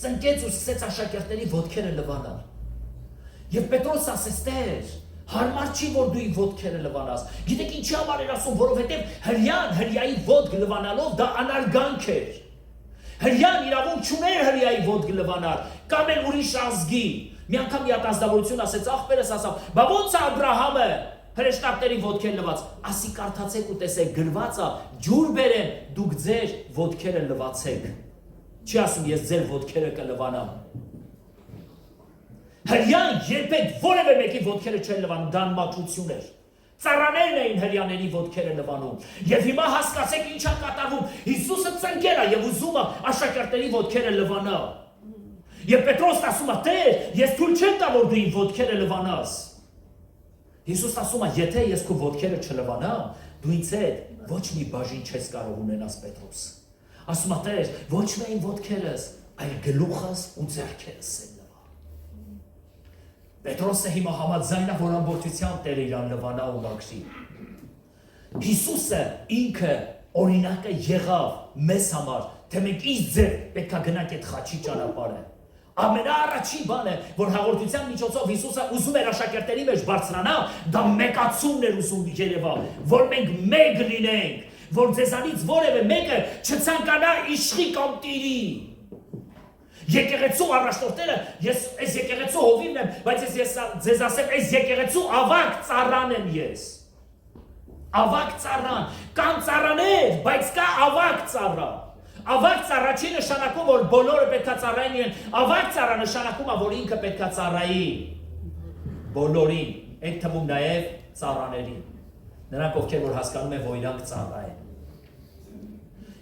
ծնկեց ու սկսեց աշակերտների ոտքերը լվանալ։ Եվ Պետրոս ասեց, Տեր, հարմար չի որ դու իմ ոտքերը լվանաս։ Գիտեք ինչի համար էր ասում, որովհետև հրյայի ոտք լվանալով դա անարգանք էր։ Հրյան իրավունք չուներ հրյայի ոտք լվանալ, կամ էլ ուրիշ ազգի։ Մի անգամ մի ազնվորություն ասեց, աղբերս ասավ, բա ոնց է Աբրահամը հրեշտակների ոտքեր լված, ասի կարդացեք ու տեսեք, գրված է, ջուր բերեմ, դուք ձեր ոտքերը լվացեք։ Չի ասում, ես ձեր ոտքերը կլվանամ։ Հրյան երբեք որևէ մեկի ոտքերը չեն լվանում, դա անմաքրություն էր։ Ծառաներն էին հրյաների ոտքերը լվանում։ Եվ հիմա հասկացեք ինչ է կատարվում։ Հիսուսը ծնկել է եւ ուզում է աշակերտների ոտքերը լվանա։ Եվ Պետրոսն ասում է, Տեր, ես թույլ չեմ տա, որ դու իմ ոտքերը լվանաս։ Հիսուսն ասում է, եթե ես քո ոտքերը չլվանամ, դու ինձ հետ ոչ մի բաժին չես կարող ունենաս, Պետրոս։ Ասում է, Տեր, ոչ միայն ոտքերս, այլ գլուխս ու ձեռքերս են լվա։ Պետրոսը հիմա համաձայն է, որ ամբողջությամբ Տերը իրան լվանա ու մաքրի։ Հիսուսը ինքը օրինակը եղավ մեզ համար, թե մենք իր ձեր պետք է գնանք այդ խաչի ճանապարհը։ Ամենաառաջին բանը, որ հաղորդության միջոցով Հիսուսը ուզում էր աշակերտների մեջ բարձրանալ, դա մեկացումն էր ուզում երևա, որ մենք մեկ լինենք, որ ձեզանից որևէ մեկը չցանկանա իշխի կամ տիրի։ Եկեղեցու առաջնորդները, ես այս եկեղեցու հովիվն եմ, բայց ես ձեզ ասեմ, այս եկեղեցու ավակ ծառան եմ ես։ Ավակ ծառան, կան ծառաներ, բայց կա ավակ ծառա։ Ավակ ծառա չի նշանակում, որ բոլորը պետքա ծառային են, ավակ ծառա նշանակում է, որ ինքը պետքա ծառայի բոլորին, այդ թվում նաև ծառաներին, նրանք ովքեր որ հասկանում են, որ իրանք ծառա են։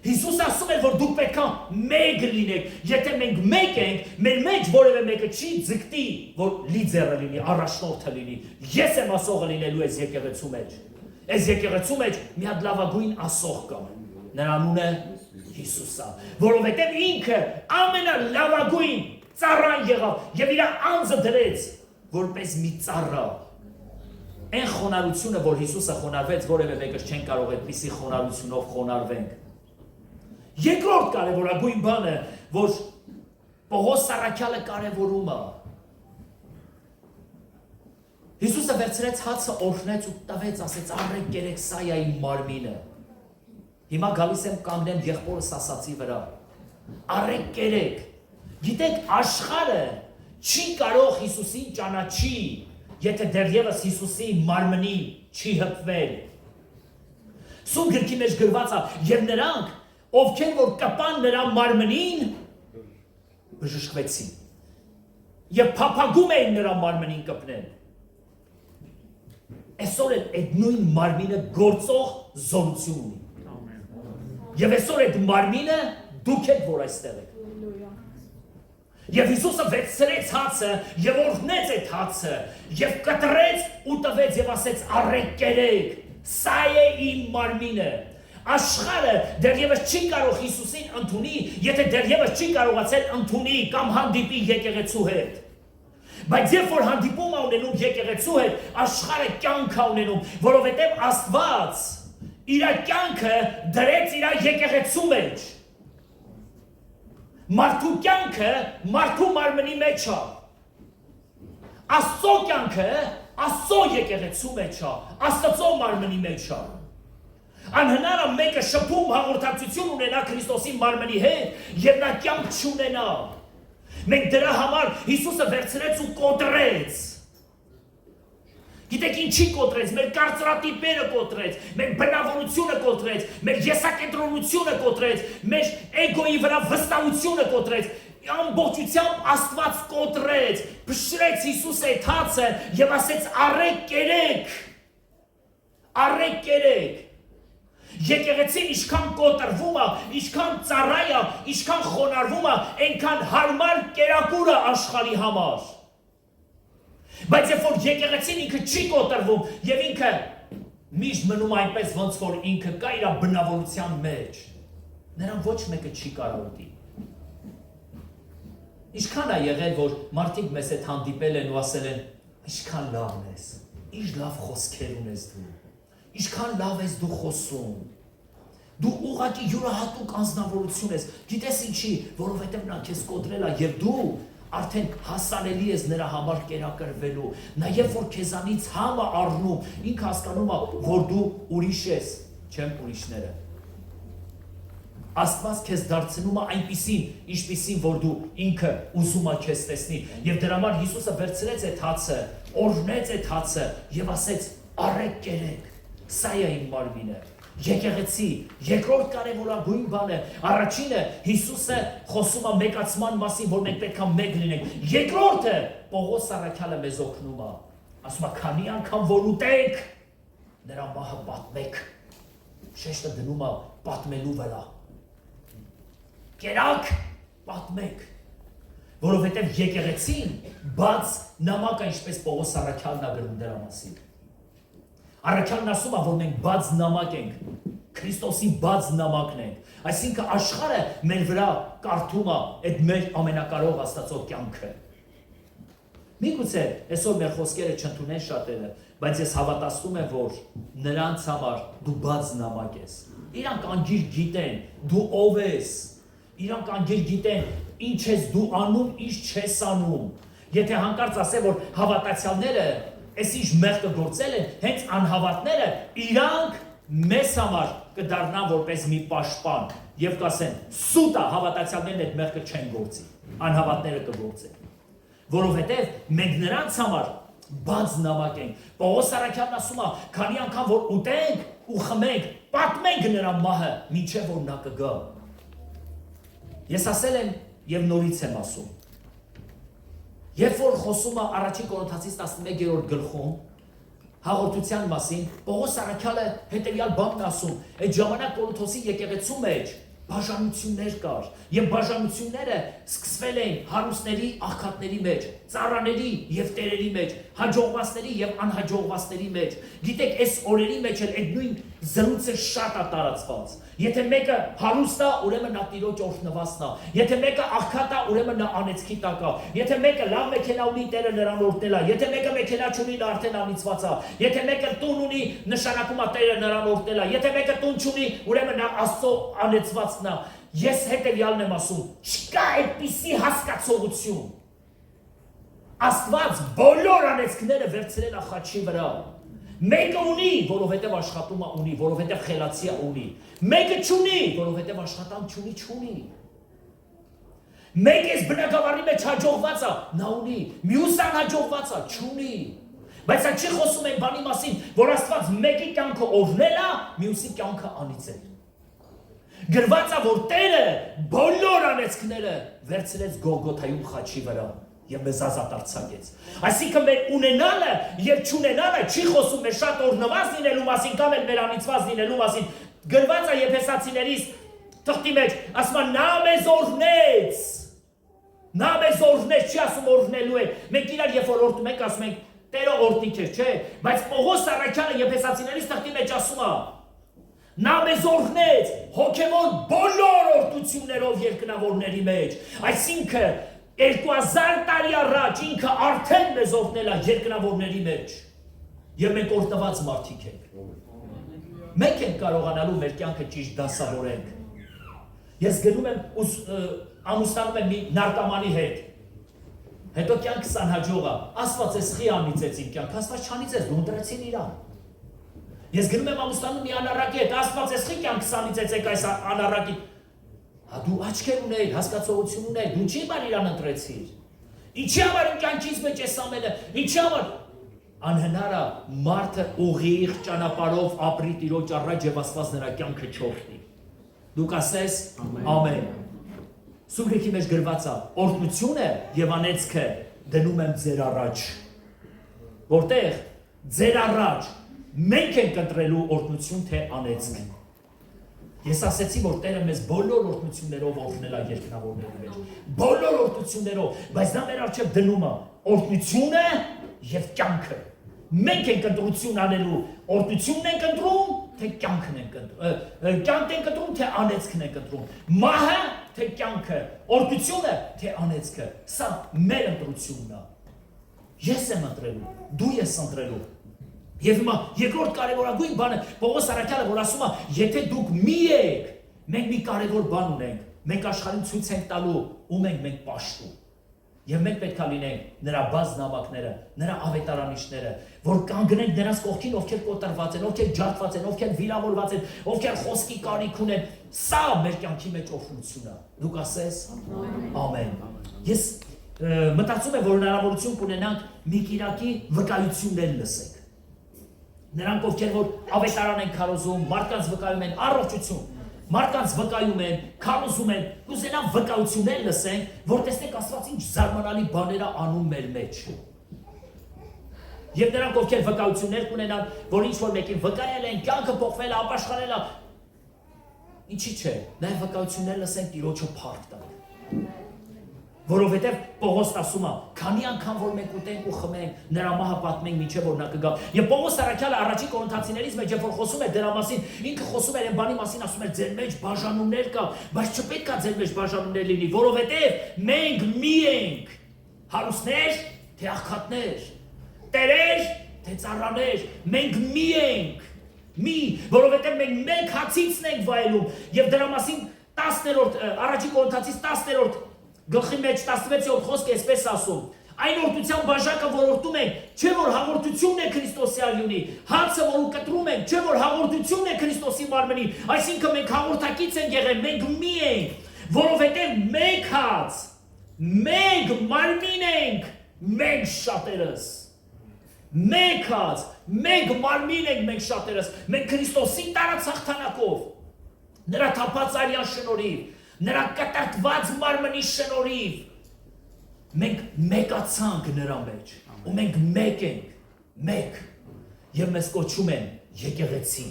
Հիսուս ասում էր, որ դուք պետքա մեկ լինեք, եթե մենք մեկ ենք, մեր մեջ որևէ մեկը չի ձգտի, որ լիդերը լինի, առաջնորդը լինի, ես եմ ասողը լինելու այս եկեղեցու մեջ։ Այս եկեղեցու մեջ մի հատ լավագույն ասող կա, նրա անունը Հիսուսը, որովհետև ինքը ամենալավագույն ծառան եղավ եւ իր անձը դրեց որպես մի ծառա։ Այն խոնարհությունը, որ Հիսուսը խոնարհվեց, որևէ մեկը չեն կարող այդպիսի խոնարհությունով խոնարհվենք։ Երկրորդ կարևորագույն բանը, որ Պողոս Սարաքյալը կարևորում է։ Հիսուսը վերցրեց հացը, օրհնեց ու տվեց, ասեց, առեք կերեք, սա է իմ մարմինը։ Հիմա գալիս եմ կանգնեմ եղբորս ասացի վրա։ Առեք կերեք։ Գիտեք, աշխարհը չի կարող Հիսուսին ճանաչի, եթե դեռևս Հիսուսի մարմնի չի հպվել։ Սուրբ գրքի մեջ գրված է, եւ նրանք, ովքեր որ կպան նրա մարմնին, բժշկվեցին։ Եվ փափագում էին նրա մարմնին կպնել։ Այսօր այդ նույն մարմինը գործող զորություն ունի։ Եվ այսօր այդ մարմինը դուք եք, որ այստեղ եք։ Եվ Հիսուսը վերցրեց հացը եւ օրհնեց այդ հացը եւ կտրեց ու տվեց եւ ասեց առեք կերեք, սա է իմ մարմինը։ Աշխարհը դեռևս չի կարող Հիսուսին ընդունի, եթե դեռևս չի կարողացել ընդունի կամ հանդիպի եկեղեցու հետ։ Բայց երբ որ հանդիպում է ունենում եկեղեցու հետ, աշխարհը կյանք է ունենում, որովհետև Աստված իր կյանքը դրեց իր եկեղեցու մեջ։ Մարդու կյանքը մարդու մարմնի մեջ է։ Աստծո կյանքը Աստծո եկեղեցու մեջ է, Աստծո մարմնի մեջ է։ Անհնար է մեկը շփում հաղորդակցություն ունենա Քրիստոսի մարմնի հետ եւ նա կյանք չունենա։ Մենք դրա համար Հիսուսը վերցրեց ու կոտրեց։ Գիտեք ինչի կոտրեց, մեր կարծրատիպերը կոտրեց, մեր բնավորությունը կոտրեց, մեր եսակենտրոնությունը կոտրեց, մեր էգոյի վրա վստահությունը կոտրեց, ամբողջությամբ Աստված կոտրեց, փշրեց Հիսուս այդ հացը եւ ասեց առեք կերեք, առեք կերեք։ Եկեղեցին ինչքան կոտրվում է, ինչքան ծառայ է, ինչքան խոնարհվում է, այնքան հարմար կերակուր է աշխարհի համար։ Բայց երբ որ եկեղեցին ինքը չի կոտրվում եւ ինքը միշտ մնում այնպես ոնց որ ինքը կա իր բնավորության մեջ, նրան ոչ մեկը չի կարող ուտի։ Ինչքան է եղել, որ մարդիկ մեզ հետ հանդիպել են ու ասել են, ինչքան լավն ես, ինչ լավ խոսքեր ունես դու, ինչքան լավ ես դու խոսում, դու ուղղակի յուրահատուկ անձնավորություն ես, գիտես ինչի, որովհետև նա քեզ կոտրել է եւ դու արդեն հասանելի ես նրա համար կերակրվելու, նաև որ քեզանից համը առնում, ինքը հասկանում է, որ դու ուրիշ ես, չեմ ուրիշները։ Աստված քեզ դարձնում է այնպիսին, ինչպիսին, որ դու ինքը ուզում է քեզ տեսնի, եւ դրա համար Հիսուսը վերցրեց այդ հացը, օրհնեց այդ հացը եւ ասեց. «Առեք կերեք, սա է իմ մարմինը»։ Եկեղեցի, երկրորդ կարևորագույն բանը, առաջինը Հիսուսը խոսում է մեկացման մասին, որ մենք պետք է մեկ լինենք։ Երկրորդը Պողոս առաքյալը մեզ օգնում է, ասում է քանի անգամ որ ուտեք, նրա մահը պատմեք։ Շեշտը դնում է պատմելու վրա։ Կերակ պատմեք, որովհետև եկեղեցին բաց նամակ է, ինչպես Պողոս առաքյալն է գրում դրա մասին։ Առաքյալն ասում է, որ մենք բաց նամակ ենք, Քրիստոսի բաց նամակն ենք, այսինքն աշխարհը մեր վրա կարդում է այդ մեր ամենակարող Աստծո կյանքը։ Միգուցե այսօր մեր խոսքերը չընդունեն շատերը, բայց ես հավատացնում եմ, որ նրանց համար դու բաց նամակ ես։ Իրանք անգիր գիտեն դու ով ես, իրանք անգիր գիտեն ինչ ես դու անում, ինչ չես անում։ Եթե հանկարծ ասե, որ հավատացյալները այս ինչ մեղքը գործել են, հենց անհավատները իրանք մեզ համար կդառնան որպես մի պաշտպան եւ կասեն սուտ է հավատացյալներն այդ մեղքը չեն գործի, անհավատները կգործեն, որովհետեւ մենք նրանց համար բաց նամակ ենք։ Պողոս առաքյալն ասում է, քանի անգամ որ ուտենք ու խմենք, պատմենք նրա մահը, մինչեւ որ նա կգա։ Ես ասել եմ եւ նորից եմ ասում, երբ որ խոսում է առաջին Կորինթացիս 11-րդ գլխում հաղորդության մասին, Պողոս առաքյալը հետևյալ բանն ասում, այդ ժամանակ Կորինթոսի եկեղեցու մեջ բաժանություններ կար, եւ բաժանությունները սկսվել էին հարուստների, աղքատների մեջ, ծառաների եւ տերերի մեջ, հաջողվածների եւ անհաջողվածների մեջ։ Գիտեք, այս օրերի մեջ էլ այդ նույն զրույցը շատ է տարածված։ Եթե մեկը հարուստ է, ուրեմն նա տիրոջ օրհնվածն է։ Եթե մեկը աղքատ է, ուրեմն նա անեծքի տակ է։ Եթե մեկը լավ մեքենա ունի, Տերը նրան օրհնել է։ Եթե մեկը մեքենա չունի, նա արդեն անիծված է։ Եթե մեկը տուն ունի, նշանակում է Տերը նրան օրհնել է։ Եթե մեկը տուն չունի, ուրեմն նա Աստծո անեծվածն է։ Ես հետևյալն եմ ասում, չկա այդպիսի հասկացողություն։ Աստված բոլոր անեծքները վերցրել է խաչի վրա։ Մեկը ունի, որովհետև աշխատում է ունի, որովհետև խելացի է ունի։ Մեկը չունի, որովհետև աշխատանք չունի։ Մեկը այս բնակավարի մեջ հաջողված է, նա ունի, մյուսը անհաջողված է, չունի։ Բայց այդ չի խոսում այն բանի մասին, որ Աստված մեկի կյանքը օրհնել է, մյուսի կյանքը անիծել։ Գրված է, որ Տերը բոլոր անեծքները վերցրեց Գողգոթայում խաչի վրա եւ մեզ ազատ արձակեց։ Այսինքն մեր ունենալը եւ չունենալը չի խոսում մեր շատ օրհնված լինելու մասին կամ էլ մեր անիծված լինելու մասին։ Գրված է Եփեսացիներից թղթի մեջ, ասում է նա մեզ օրհնեց։ Նա մեզ օրհնեց, չի ասում օրհնելու է։ Մենք իրար երբ որ օրհնում ենք, ասում ենք Տերը օրհնիչ է, չէ՞։ Բայց Պողոս առաքյալը Եփեսացիներից թղթի մեջ ասում է նա մեզ օրհնեց հոգևոր բոլոր օրհնություններով երկնավորների մեջ։ Այսինքն 2000 տարի առաջ ինքը արդեն մեզ օրհնել է երկնավորների մեջ։ Եվ մենք օրհնված մարդիկ ենք։ Մենք ենք կարողանալու մեր կյանքը ճիշտ դասավորենք։ Ես գնում եմ ամուսնանում եմ մի նարկոմանի հետ։ Հետո կյանքս անհաջող է։ Աստված էս խի անիծեց իմ կյանքը, Աստված չանիծեց, դու ընտրեցին իրան։ Ես գնում եմ ամուսնանում մի անառակի հետ, Աստված էս խի կյանքս անիծեց եք այս անառակի։ Դու աչքեր ունեիր, հասկացողություն ունեիր, դու չի բան իրան ընտրեցիր։ Ինչի համար իմ կյանքից մեջ էս ամենը, ինչի համար անհնար է մարդը ուղիղ ճանապարհով ապրի Տիրոջ առաջ եւ Աստված նրա կյանքը չօգնի։ Դու կասես ամեն։ Սուրբ Գրքի մեջ գրված է. օրհնությունը եւ անեծքը դնում եմ ձեր առաջ։ Որտեղ ձեր առաջ մենք ենք ընտրելու օրհնություն թե անեծք։ Ես ասեցի, որ Տերը մեզ բոլոր օրհնություններով օրհնել է երկնավորների մեջ։ Բոլոր օրհնություններով, բայց նա մեր առջև դնում է օրհնությունը եւ կյանքը։ Մենք ենք ընտրություն անելու, օրհնությունն ենք ընտրում, թե կյանքն ենք ընտրում։ Կյանքն ենք ընտրում, թե անեծքն ենք ընտրում։ Մահը, թե կյանքը, օրհնությունը, թե անեծքը։ Սա մեր ընտրությունն է։ Ես եմ ընտրելու, դու ես ընտրելու։ Եվ հիմա երկրորդ կարևորագույն բանը Պողոս առաքյալը որ ասում է, եթե դուք մի եք, մենք մի կարևոր բան ունենք, մենք աշխարհին ցույց ենք տալու ում ենք պաշտում։ Եվ մենք պետք է լինենք նրա բաց նամակները, նրա ավետարանիչները, որ կանգնենք նրանց կողքին, ովքեր կոտրված են, ովքեր ջարդված են, ովքեր վիրավորված են, ովքեր խոսքի կարիք ունեն։ Սա մեր կյանքի մեջ օրհնությունն է։ Դուք ասես ամեն։ Ես մտածում եմ, որ հնարավորություն կունենանք մի կիրակի վկայություններ լսենք։ Նրանք ովքեր որ ավետարան են քարոզում, մարդկանց վկայում են առողջություն, մարդկանց վկայում են, քարոզում են, կուզենամ վկայություններ լսենք, որ տեսնենք Աստված ինչ զարմանալի բաներ է անում մեր մեջ։ Եվ նրանք ովքեր վկայություններ կունենան, որ ինչ որ մեկին վկայել են, կյանքը փոխվել է, ապաշխարել է, ինչի՞ չէ, նաև վկայություններ լսենք Տիրոջը փառք տանք։ Որովհետև Պողոսն ասում է, քանի անգամ որ մենք ուտենք ու խմենք, նրա մահը պատմենք մինչև որ նա կգա։ Եվ Պողոս առաքյալը առաջին Կորինթացիներից մեջ երբ որ խոսում էր դրա մասին, ինքը խոսում էր այն բանի մասին, ասում էր ձեր մեջ բաժանումներ կա, բայց չպետք է ձեր մեջ բաժանումներ լինի, որովհետև մենք մի ենք, հարուստներ, թե աղքատներ, տերեր, թե ծառաներ, մենք մի ենք, մի, որովհետև մենք մեկ հացիցն ենք վայելում, եւ դրա մասին 10-րդ առաջին Կորինթացից 10-րդ Գլխի մեջ 16-րդ խոսքը այսպես ասում. այն օրհնության բաժակը որ օրհնում ենք, չէ որ հաղորդությունն է Քրիստոսի արյունի, հացը որ կտրում ենք, չէ որ հաղորդությունն է Քրիստոսի մարմնի, այսինքն մենք հաղորդակից ենք եղել, մենք մի ենք, որովհետև մեկ հաց, մեկ մարմին ենք, մենք շատերս։ Մեկ հաց, մեկ մարմին ենք մենք շատերս, մենք Քրիստոսի տարածախթանակով, նրա թափած արյան շնորհիվ, նրա կտրտված մարմնի շնորհիվ մենք մեկացանք նրա մեջ ու մենք մեկ ենք, մեկ եւ մեզ կոչում են եկեղեցի,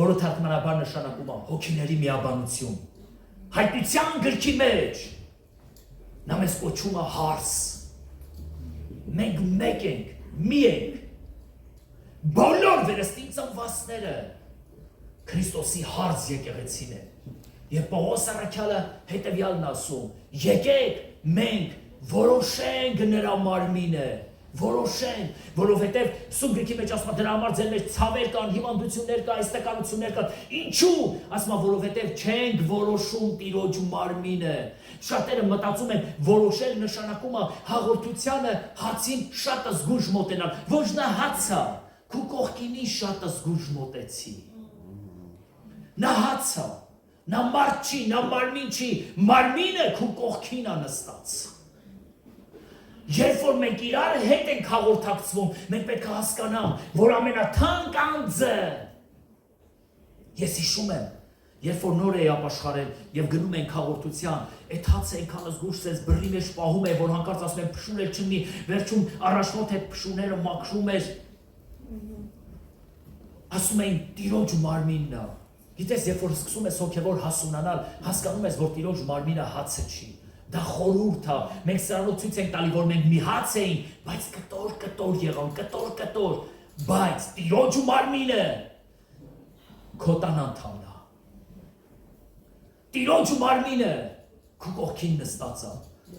որը թարգմանաբար նշանակում է հոգիների միաբանություն։ Հայտնության գրքի մեջ նա մեզ կոչում է հարս։ Մենք մեկ ենք, մի ենք։ Բոլոր վերստին ծնվածները Քրիստոսի հարց եկեղեցին է։ Եվ Պողոս առաքյալը հետևյալն ասում. եկեք մենք որոշենք նրա մարմինը, որոշենք, որովհետև Սուրբ գրքի մեջ ասում է դրա համար ձեր մեջ ցավեր կան, հիվանդություններ կան, այստականություններ կան։ Ինչու՞։ Ասում է որովհետև չենք որոշում Տիրոջ մարմինը։ Շատերը մտածում են որոշել նշանակում է հաղորդությանը հացին շատ զգուշ մոտենալ։ Ոչ նա հացը, քու կողքինի շատ զգուշ մոտեցի։ Նա հացը, նա մարդ չի, նա մարմին չի, մարմինը քու կողքին է նստած։ Երբ որ մենք իրար հետ ենք հաղորդակցվում, մենք պետք է հասկանանք, որ ամենաթանկ անձը, ես հիշում եմ, երբ որ նոր էի ապաշխարել եւ գնում ենք հաղորդության, այդ հացը այնքան զգուշ ես բռի մեջ պահում է, որ հանկարծ ասում են փշունել չնի, վերջում առաջնորդ այդ փշուները մաքրում էր։ Ասում էին Տիրոջ մարմինն է։ Գիտես, երբ որ սկսում ես հոգևոր հասունանալ, հասկանում ես, որ Տիրոջ մարմինը հացը չի։ Դա խորհուրդ է։ Մենք սրանով ցույց ենք տալի, որ մենք մի հաց էինք, բայց կտոր եղան, կտոր, բայց Տիրոջ մարմինը քո տան անդամն է։ Տիրոջ մարմինը քո կողքին նստած է։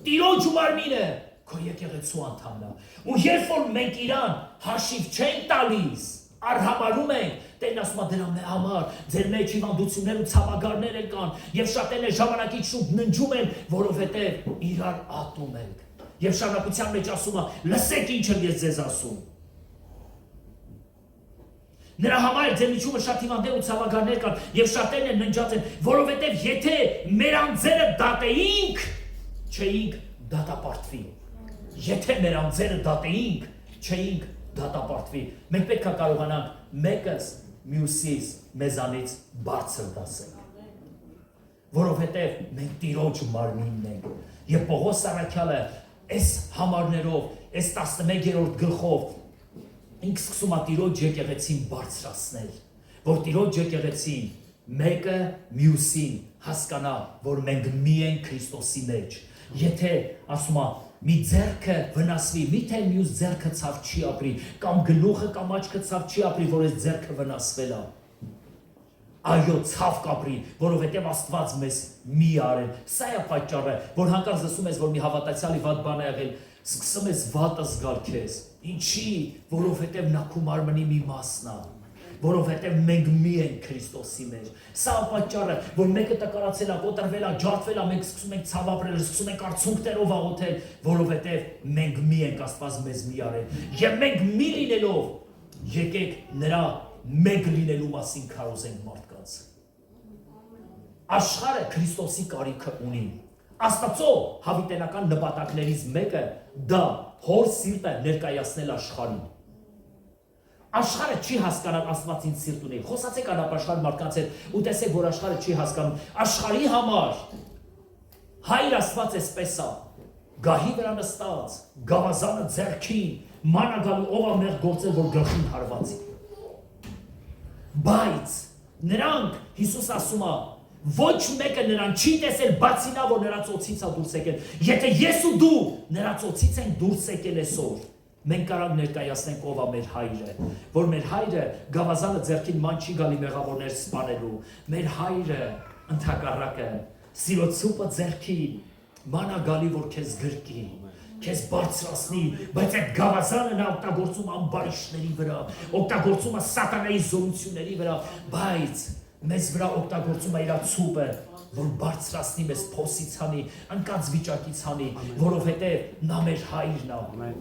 Տիրոջ մարմինը քո եկեղեցու անդամն է։ Ու երբ որ մենք իրան հաշիվ չենք տալիս, արհամարում ենք, Տերն ասում է դրա համար, ձեր մեջ հիվանդություններ ու ցավագարներ կան, եւ շատերն ժամանակից շուտ ննջում են, որովհետեւ իրար ատում ենք։ Եվ շարունակության մեջ ասում է, լսեք ինչ եմ ես ձեզ ասում։ Նրա համար ձեր միջումը շատ հիվանդներ ու ցավագարներ կան, եւ շատերն են ննջած են, որովհետեւ եթե մեր անձերը դատեինք, չէինք դատապարտվի։ Եթե մեր անձերը դատեինք, չէինք դատապարտվի։ Մենք պետք է կարողանանք մեկս մյուսից մեզանից բարձր դասենք։ Որովհետև մենք Տիրոջ մարմինն ենք։ Եվ Պողոս առաքյալը այս համարներով, այս 11-րդ գլխով ինք սկսում է Տիրոջ եկեղեցին բարձրացնել, որ Տիրոջ եկեղեցին մեկը մյուսին հասկանա, որ մենք մի ենք Քրիստոսի մեջ։ Եթե ասում է մի ձեռքը վնասվի, միթե մյուս ձեռքը ցավ չի ապրի, կամ գլուխը կամ աչքը ցավ չի ապրի, որ այս ձեռքը վնասվել է։ Այո, ցավ կապրի, որովհետև Աստված մեզ մի արել։ Սա է պատճառը, որ հանկարծ լսում ես, որ մի հավատացյալի վատ բան է եղել, սկսում ես վատը զգալ քեզ։ Ինչի՞, որովհետև նա քո մարմնի մի մասն է, որովհետև մենք մի ենք Քրիստոսի մեջ։ Սա է պատճառը, որ մեկը տկարացել է, կոտրվել է, ջարդվել է, մենք սկսում ենք ցավ ապրել, սկսում ենք արցունքներով աղոթել, որովհետև մենք մի ենք, Աստված մեզ մի արել։ Եվ մենք մի լինելով, եկեք նրա մեկ լինելու մասին քարոզենք մարդկանց։ Աշխարհը Քրիստոսի կարիքը ունի։ Աստծո հավիտենական նպատակներից մեկը դա հոր սիրտը ներկայացնել աշխարհին։ Աշխարհը չի հասկանալ Աստված ինձ սիրտ ունի։ Խոսացեք անապաշխար մարդկանց հետ ու տեսեք, որ աշխարհը չի հասկանում։ Աշխարհի համար Հայր Աստված էսպես է, գահի վրա նստած, գավազանը ձեռքին, մանագալու ով է մեղ գործել, որ գլխին հարվածի։ Բայց նրանք, Հիսուս ասում է, ոչ մեկը նրան չի տեսել, բացի նա, որ նրա ծոցից է դուրս եկել։ Եթե ես ու դու նրա ծոցից ենք դուրս եկել այսօր, մենք կարող ներկայացնենք ով է մեր հայրը, որ մեր հայրը գավազանը ձեռքին ման չի գալի մեղավորներ սպանելու, մեր հայրը ընդհակառակը սիրո ցուպը ձեռքին ման է գալի, որ քեզ գրկի, քեզ բարձրացնի, բայց այդ գավազանը նա օգտագործում ամբարիշների վրա, օգտագործում է սատանայի զորությունների վրա, բայց մեզ վրա օգտագործում է իր ցուպը, որ բարձրացնի մեզ փոսից հանի, անկած վիճակից հանի, որովհետև նա մեր հայրն է։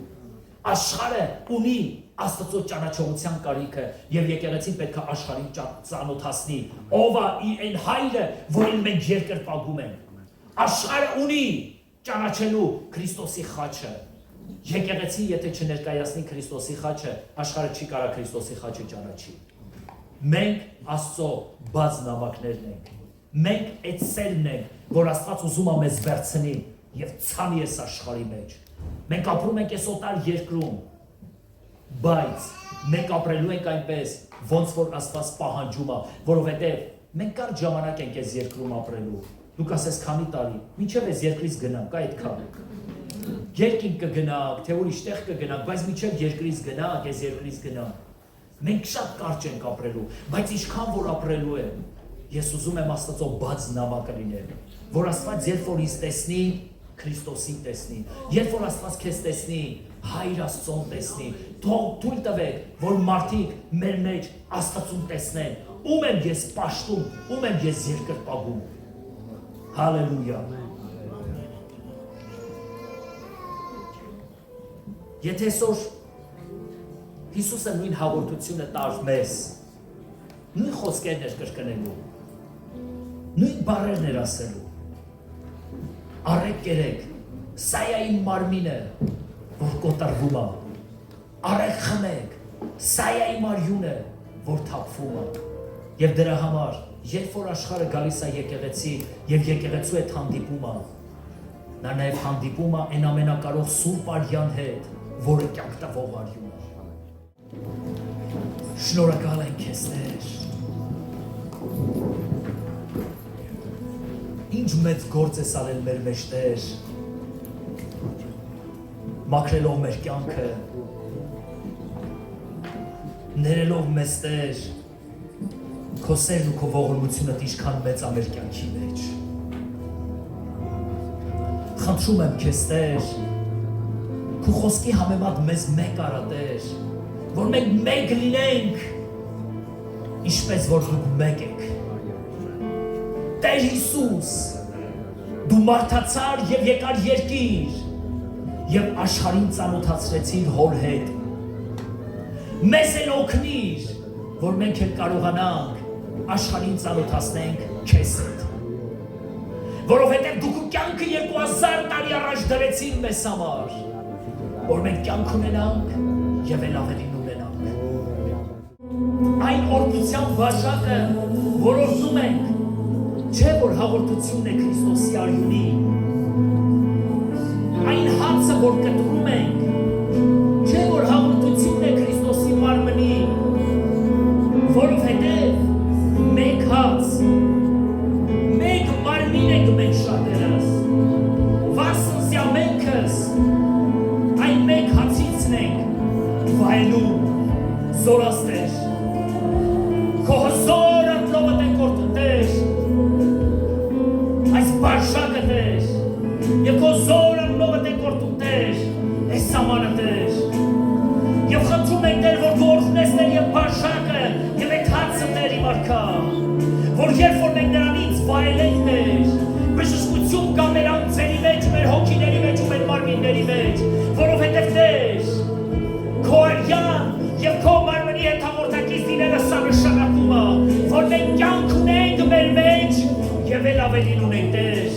Աշխարհը ունի Աստծո ճանաչողության կարիքը եւ եկեղեցին պետք է աշխարհին ծանոթացնի, ով է այն հայրը, որին մենք երկրպագում ենք։ Աշխարհը ունի ճանաչելու Քրիստոսի խաչը։ Եկեղեցին եթե չներկայացնի Քրիստոսի խաչը, աշխարհը չի կարող Քրիստոսի խաչը ճանաչի։ Մենք Աստծո բաց նամակներն ենք։ Մենք այդ սերն ենք, որ Աստված ուզում է մեզ վերցնի եւ ցանի այս աշխարհի մեջ։ Մենք ապրում ենք այս օտար երկրում, բայց մենք ապրելու ենք այնպես, ոնց որ Աստված պահանջում է, որովհետեւ մենք կարճ ժամանակ ենք այս երկրում ապրելու։ Դուք ասես քանի տարի, մինչև այս երկրից գնանք, այդքան։ Երկինք կգնանք, թե ուրիշ տեղ կգնանք, բայց մինչև երկրից գնանք, այս երկրից գնանք։ Մենք շատ կարճ ենք ապրելու, բայց ինչքան որ ապրելու եմ, ես ուզում եմ Աստծո բաց նամակը լինել, որ Աստված երբ որ ինձ տեսնի, Քրիստոսին տեսնի, երբ որ Աստված քեզ տեսնի, Հայր Աստծուն տեսնի, թույլ տվեք, որ մարդիկ մեր մեջ Աստծուն տեսնեն, ում եմ ես պաշտում, ում եմ ես երկրպագում։ Հալելույա։ Եթե այսօր Հիսուսը նույն հաղորդությունը տար մեզ, նույն խոսքերն էր կրկնելու, նույն բառերն էր ասելու, արեք կերեք, սա է իմ մարմինը, որ կոտրվում է, արեք խմեք, սա է իմ արյունը, որ թափվում է, և դրա համար, երբ որ աշխարհը գալիս է եկեղեցի և եկեղեցու հետ հանդիպում է, նա նաև հանդիպում է այն ամենակարող Սուրբ Արյան հետ, որը կյանք տվող արյուն է։ Շնորհակալ ենք քեզ Տեր։ Ինչ մեծ գործ ես արել մեր մեջ Տեր, մաքրելով մեր կյանքը, ներելով մեզ Տեր, քո սերն ու քո ողորմությունդ ինչքան մեծ է մեր կյանքի մեջ։ Խնդրում եմ քեզ Տեր, քո խոսքի համեմատ մեզ մեկ արա Տեր, որ մենք մեկ լինենք, ինչպես որ դուք մեկ եք։ Տեր Հիսուս, դու մարդացար և եկար երկիր և աշխարհին ծանոթացրեցիր հոր հետ։ Մեզ էլ օգնիր, որ մենք էլ կարողանանք աշխարհին ծանոթացնենք քեզ հետ։ Որովհետև դուք ու կյանքը 2000 տարի առաջ դրեցին մեզ համար, որ մենք կյանք ունենանք և էլ ավելին ունենանք։ Այն օրհնության բաժակը որոշում ենք, չէ որ հաղորդությունն է Քրիստոսի արյունի, այն հացը որ կտրում ենք, չէ որ հաղորդությունն է Քրիստոսի Եվ էլ ավելին ունենք Տեր։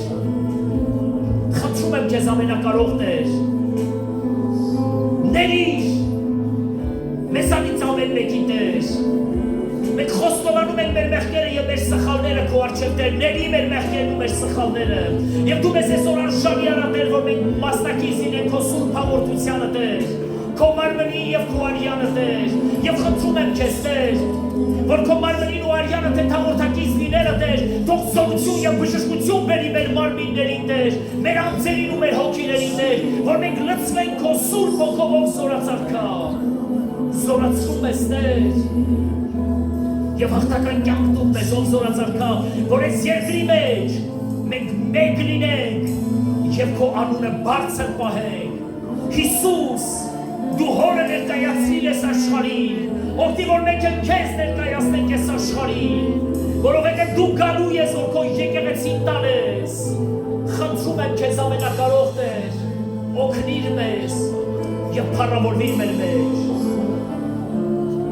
Խնդրում եմ Քեզ ամենակարող Տեր։ Ներիր մեզանից ամեն մեկի Տեր։ Մենք խոստովանում ենք մեր մեղքերը եւ մեր սխալները քո առջև Տեր, ների մեր մեղքերն ու մեր սխալները։ Եվ դու մեզ այսօր արժանի արա Տեր, որ մենք մասնակից լինենք քո սուրբ հաղորդությանը Տեր, քո մարմնի եւ քո արյանը Տեր, եւ խնդրում եմ Քեզ Տեր, որ քո մարմնին ու արյանը Տեր հաղորդակից լինելը Տեր, թող զորություն եւ բժշկություն բերի մեր մարմիններին Տեր, մեր անձերին ու մեր հոգիներին Տեր, որ մենք լցվենք քո սուրբ հոգով զորացարկա։ Զորացնում ես Տեր։ Եվ հաղթական կյանք տուր մեզ ով զորացարկա, որ այս երկրի մեջ մենք մեկ լինենք և քո անունը բարձր պահենք։ Հիսուս, դու հորը ներկայացրել ես աշխարհին, որդի որ մենք էլ քեզ ներկայացնենք այս աշխարհին, որովհետև դու գալու ես որ քո եկեղեցին տանես։ Խնդրում եմ քեզ ամենակարող Տեր, օգնիր մեզ և փառավորվիր մեր մեջ։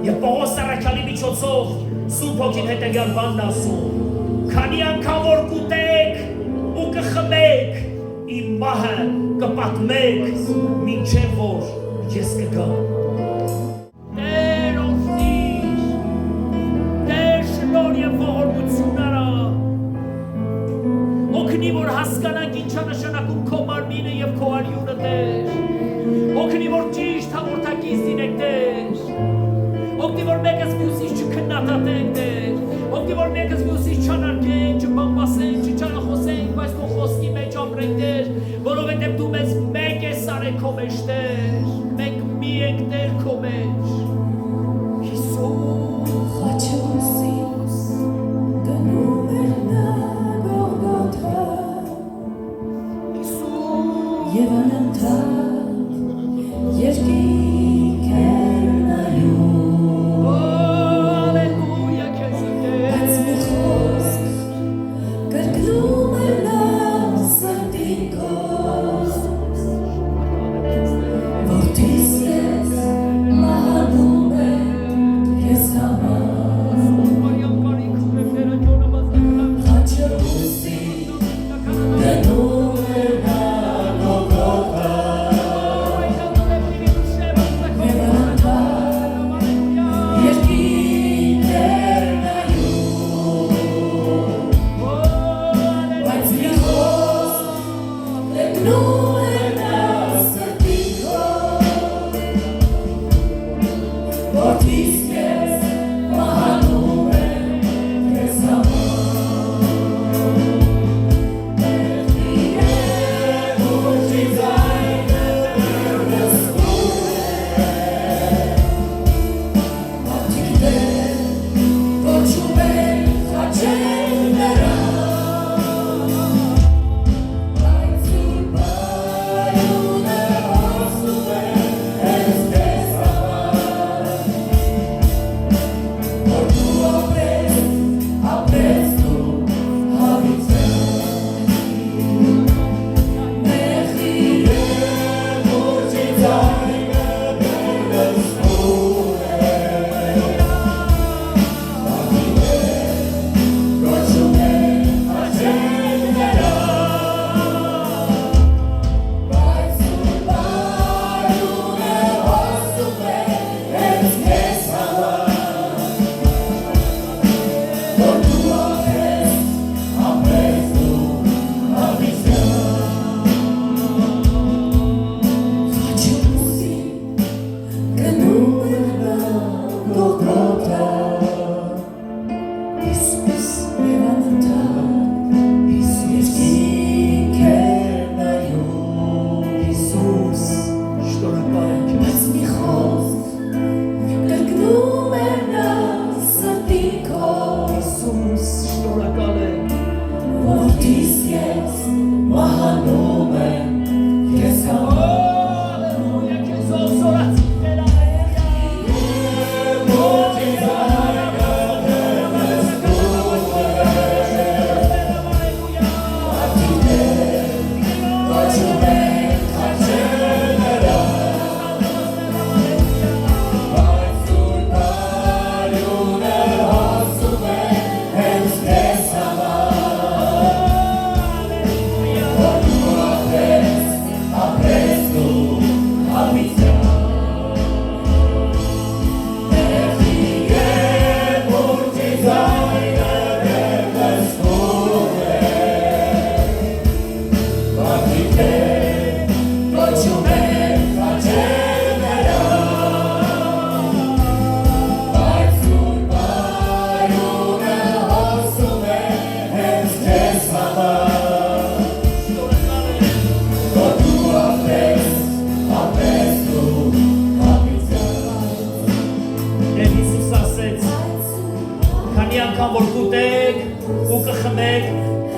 Եվ Պողոս առաքյալի միջոցով Սուրբ Հոգին հետևյալ բանն ասում. քանի անգամ որ կուտեք ու կխմեք, իմ մահը կպատմեք, մինչև որ ես կգամ։ Տեր օգնիր, Տեր շնորհ և ողորմություն արա, օգնի որ հասկանանք ինչ է նշանակում քո մարմինը և քո արյունը Տեր, օգնի որ ճիշտ հաղորդակից լինենք Տեր, օգնի որ մեկս մյուսից չքննադատենք Տեր, օգնի որ մեկս մյուսից չանարգենք, չբամբասենք, չչարախոսենք, բայց քո խոսքի մեջ ապրենք Տեր, որովհետև դու մեզ մեկ ես արել քո մեջ Տեր, մենք մի ենք Տեր քո մեջ։ Հիսուս, Խաչոսիս, գնում էր նա Գողգոթա, Հիսուս, և անընդհատ երկինք էր նայում։ Ալելույա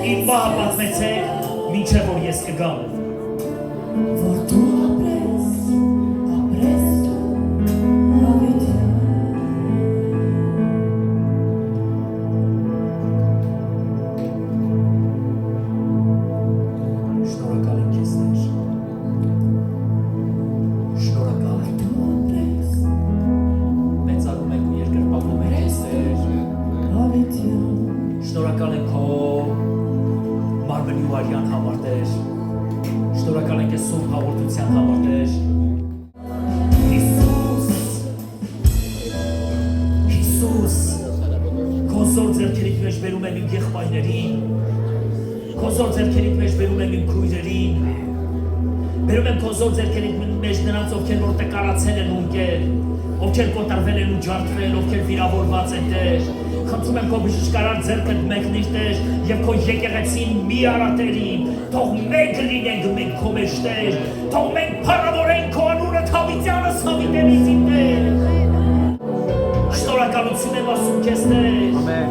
Իմ բահը պատմեցեք, մինչև որ ես կգամ։ Որ դու ապրես դու հավիտյան Շնորհակալ եմ քեզ Տեր։ Շնորհակալ եմ։ դու ապրես Մեծարում ենք ու երկրպագում ենք քեզ Տեր։ հավիտյան Շնորհակալ եմ քո մարմնի ու արյան համար Տեր։ Շնորհակալ ենք այս սուրբ հաղորդության համար Տեր։ Հիսուս, քո զոր ձեռքերիդ մեջ բերում եմ իմ եղբայրներին, քո զոր ձեռքերիդ մեջ բերում եմ իմ քույրերին, բերում եմ քո զոր ձեռքերիդ մեջ նրանց, ովքեր որ տկարացել են ու ընկել, ովքեր կոտրվել են ու ջարդվել, ովքեր վիրավորված են Տեր։ Խնդրում եմ քո բժշկարար ձեռքդ մեկնիր Տեր եւ քո եկեղեցին մի արատերին, թող մենք լինենք մենք քո մեջ Տեր, թող մենք փառավորենք քո անունը Թավիտյանս հավիտենից իմ Տեր։ Շնորհակալություն եմ ասում քեզ Տեր։ Ամեն։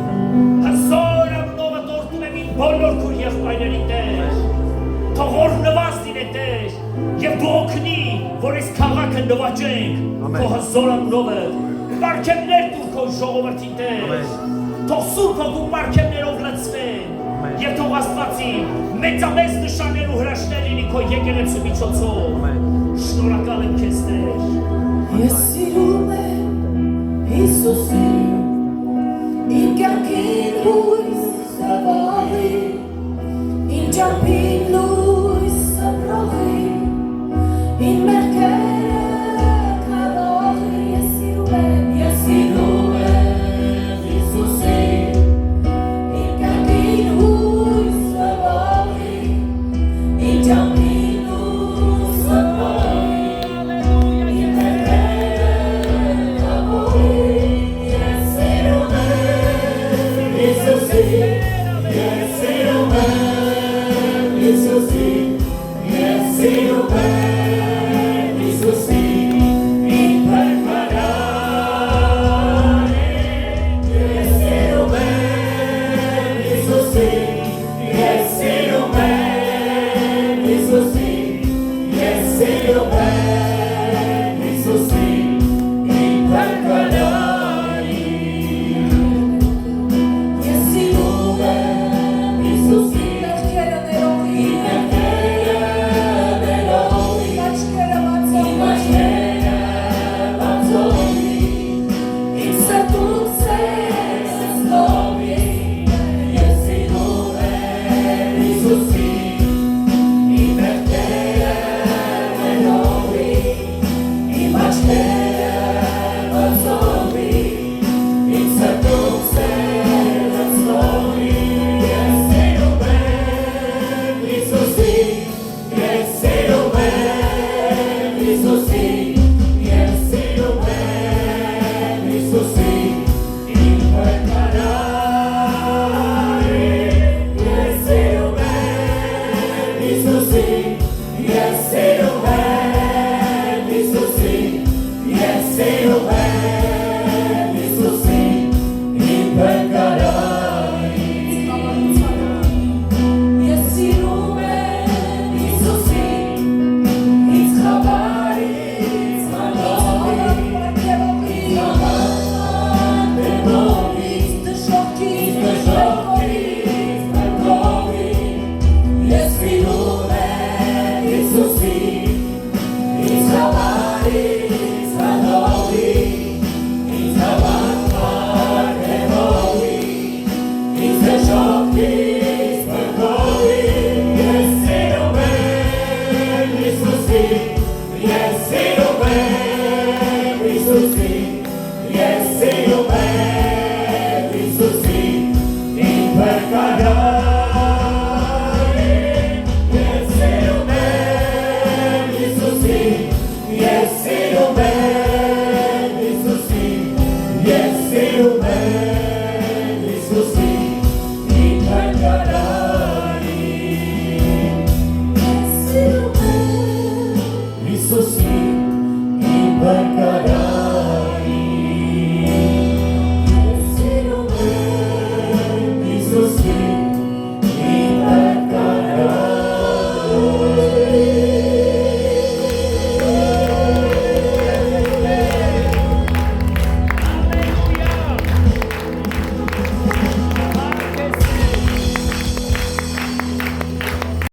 Հզոր անունով տորտում եմ իմ բոլոր քո եղբայրերին Տեր։ Թող օրհնված լինե Տեր եւ դու օգնի, որ այս քաղաքը նվաճենք քո հզոր անունով։ Պարգևներ դու քո ժողովրդին Տեր։ Թող Սուրբ Հոգու պարգևներով լցվեն եւ թող Աստվածի մեծամեծ նշաններ ու հրաշքներ լինի քո եկեղեցու միջոցով։ Շնորհակալ եմ քեզ Տեր։ Ես սիրում եմ Հիսուսին իմ կյանքին հույս սավառի իմ ճամփի